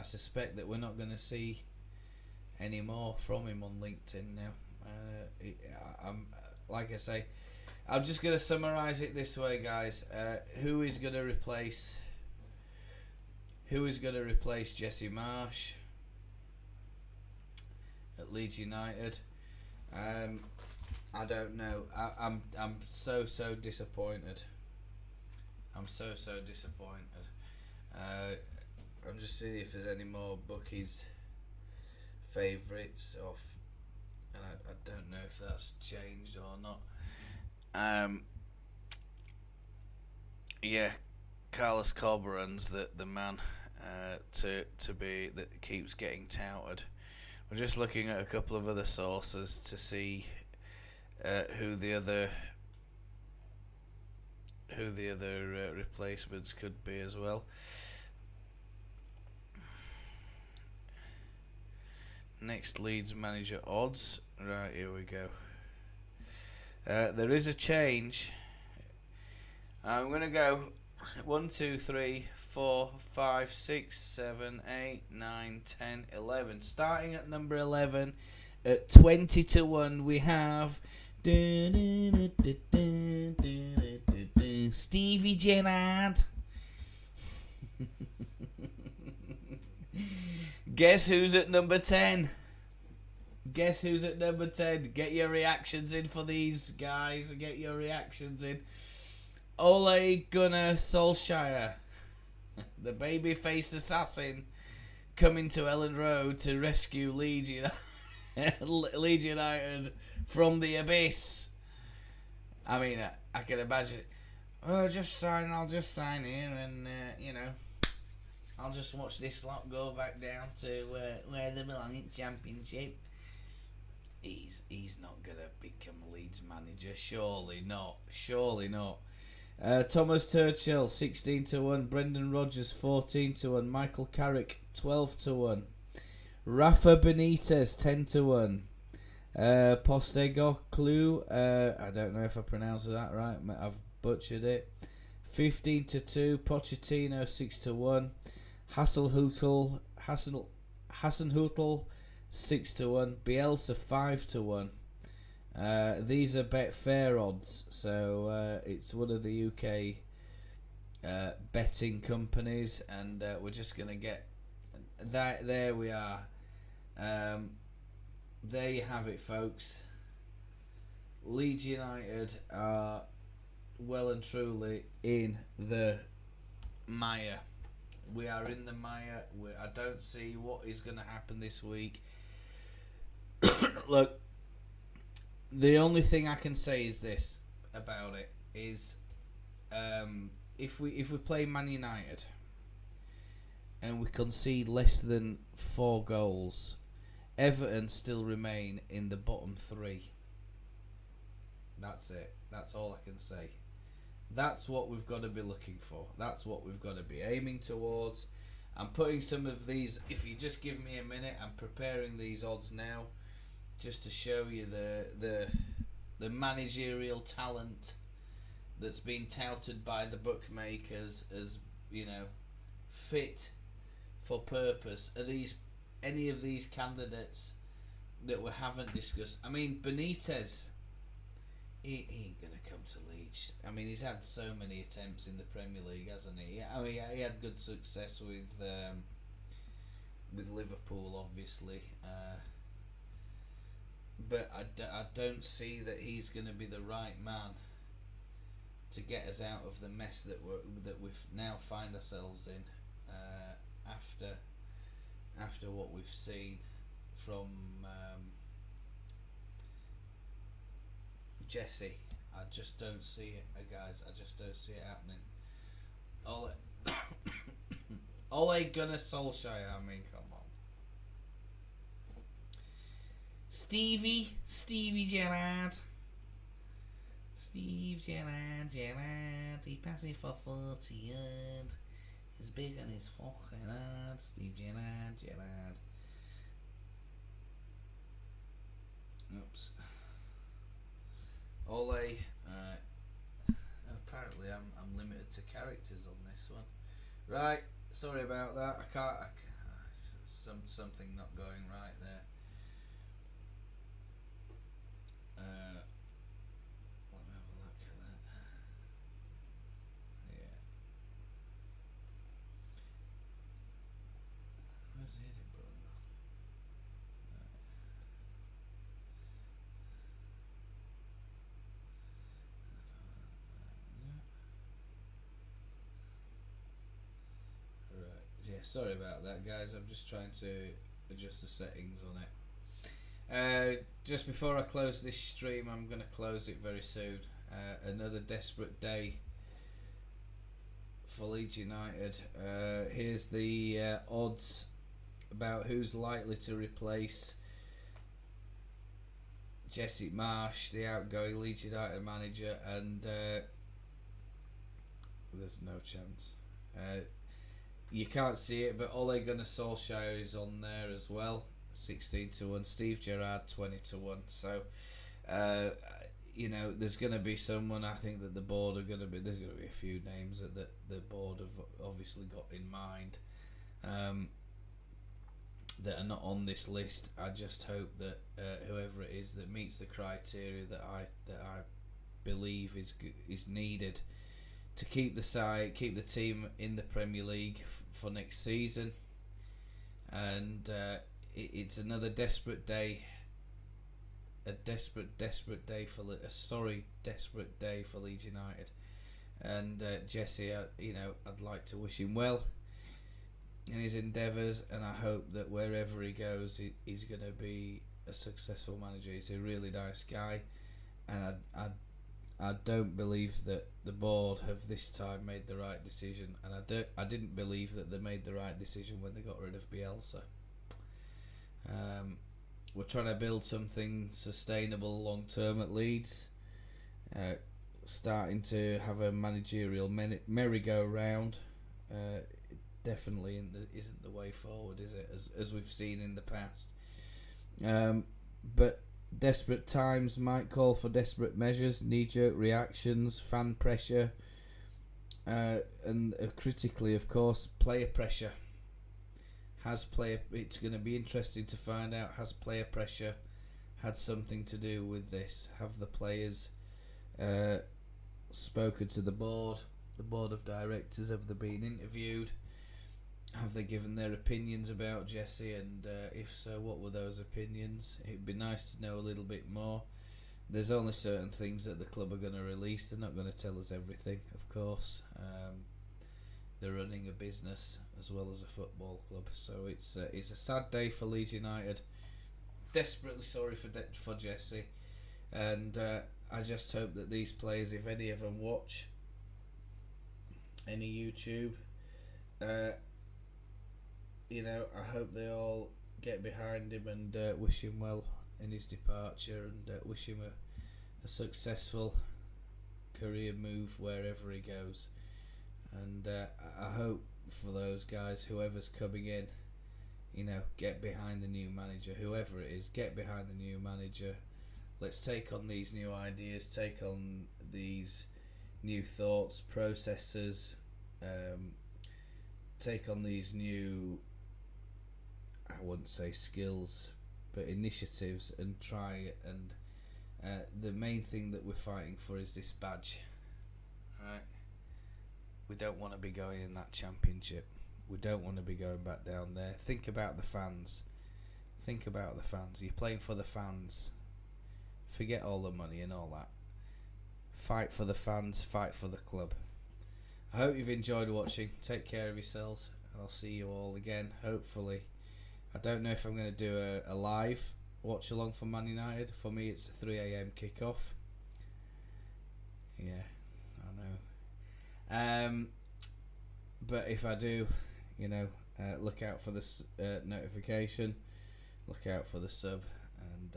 suspect that we're not going to see any more from him on LinkedIn now. I'm like I say, I'm just going to summarise it this way, guys. Who is going to replace Jesse Marsch at Leeds United? I don't know. I'm so disappointed. I'm so disappointed. I'm just seeing if there's any more bookies favourites off. And I don't know if that's changed or not. Yeah, Carlos Corberan's the man to be that keeps getting touted. We're just looking at a couple of other sources to see who the other replacements could be as well. Next Leeds manager odds. Right, here we go. There is a change. I'm going to go 1, 2, 3, 4, 5, 6, 7, 8, 9, 10, 11. Starting at number 11 at 20 to 1 we have Stevie Gerrard. Guess who's at number 10? Guess who's at number 10? Get your reactions in for these guys. Get your reactions in. Ole Gunnar Solskjaer, the babyface assassin, coming to Ellen Road to rescue Leeds United from the abyss. I mean, I can imagine. Oh, I'll just sign here, and I'll just watch this lot go back down to where they belong in Championship. He's not gonna become Leeds manager. Surely not. Thomas Tuchel 16 to 1. Brendan Rodgers 14 to 1. Michael Carrick 12 to 1. Rafa Benitez 10 to 1. Postecoglou, I don't know if I pronounced that right. I've butchered it. 15 to 2. Pochettino 6 to 1. Hasenhüttl 6 to 1. Bielsa 5 to 1. These are Betfair odds, so it's one of the UK betting companies, and we're just gonna get that. There we are. There you have it, folks. Leeds United are well and truly in the mire. We are in the mire. I don't see what is going to happen this week. Look, the only thing I can say is this about it is if we play Man United and we concede less than 4 goals, Everton still remain in the bottom 3. That's it. That's all I can say. That's what we've got to be looking for. That's what we've got to be aiming towards. I'm putting some of these, if you just give me a minute, I'm preparing these odds now just to show you the managerial talent that's been touted by the bookmakers as, fit for purpose. Are these any of these candidates that we haven't discussed? I mean, Benitez, he ain't going to come to Leeds. I mean, he's had so many attempts in the Premier League, hasn't he? I mean, he had good success with Liverpool, obviously. But I don't see that he's going to be the right man to get us out of the mess that we've now find ourselves in after what we've seen from Jesse. I just don't see it, guys. I just don't see it happening. Ole Gunnar Solskjaer. I mean, come on. Stevie Gerrard. Steve Gerrard. He passes it for 40 yards. He's big on his fucking head. Steve Gerrard. Oops. Ole. Apparently, I'm limited to characters on this one. Right. Sorry about that. I can't. Something not going right there. Let me have a look at that. Yeah. Where's the Edinburgh gone? Right. Yeah, sorry about that, guys. I'm just trying to adjust the settings on it. Just before I close this stream, I'm going to close it very soon. Another desperate day for Leeds United. Here's the odds about who's likely to replace Jesse Marsch, the outgoing Leeds United manager, and there's no chance. You can't see it, but Ole Gunnar Solskjaer is on there as well. 16-1, Steve Gerrard 20-1. So, there's going to be someone. I think that the board are going to be. There's going to be a few names that the board have obviously got in mind that are not on this list. I just hope that whoever it is that meets the criteria that I believe is needed to keep the team in the Premier League for next season, and. It's another desperate day. A desperate day for Leeds United, and Jesse. I'd like to wish him well in his endeavours, and I hope that wherever he goes, he's going to be a successful manager. He's a really nice guy, and I don't believe that the board have this time made the right decision, and I didn't believe that they made the right decision when they got rid of Bielsa. We're trying to build something sustainable long term at Leeds. Starting to have a managerial merry-go-round. Definitely isn't the way forward, is it? As we've seen in the past. But desperate times might call for desperate measures, knee-jerk reactions, fan pressure, and critically, of course, player pressure. It's going to be interesting to find out, has player pressure had something to do with this? Have the players spoken to the board of directors? Have they been interviewed? Have they given their opinions about Jesse? And if so, what were those opinions? It'd be nice to know a little bit more. There's only certain things that the club are going to release. They're not going to tell us everything, of course. They're running a business as well as a football club, so it's a sad day for Leeds United. Desperately sorry for Jesse, and I just hope that these players, if any of them watch, any YouTube. You know, I hope they all get behind him and wish him well in his departure, and wish him a successful career move wherever he goes. And I hope for those guys, whoever's coming in, you know, get behind the new manager, whoever it is, get behind the new manager. Let's take on these new ideas, take on these new thoughts, processes, take on these new, I wouldn't say skills, but initiatives, and try it. And the main thing that we're fighting for is this badge, right? We don't want to be going in that championship. We don't want to be going back down there. Think about the fans. Think about the fans. You're playing for the fans. Forget all the money and all that. Fight for the fans. Fight for the club. I hope you've enjoyed watching. Take care of yourselves, and I'll see you all again, hopefully. I don't know if I'm going to do a live watch along for Man United. For me, it's a 3 a.m. kickoff. Yeah, I know. But if I do, you know, look out for this notification. Look out for the sub, and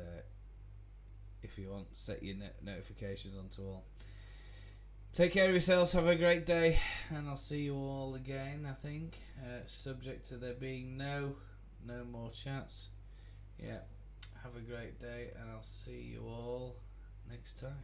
if you want, set your notifications onto all. Take care of yourselves. Have a great day, and I'll see you all again. I think, subject to there being no more chats. Yeah. Have a great day, and I'll see you all next time.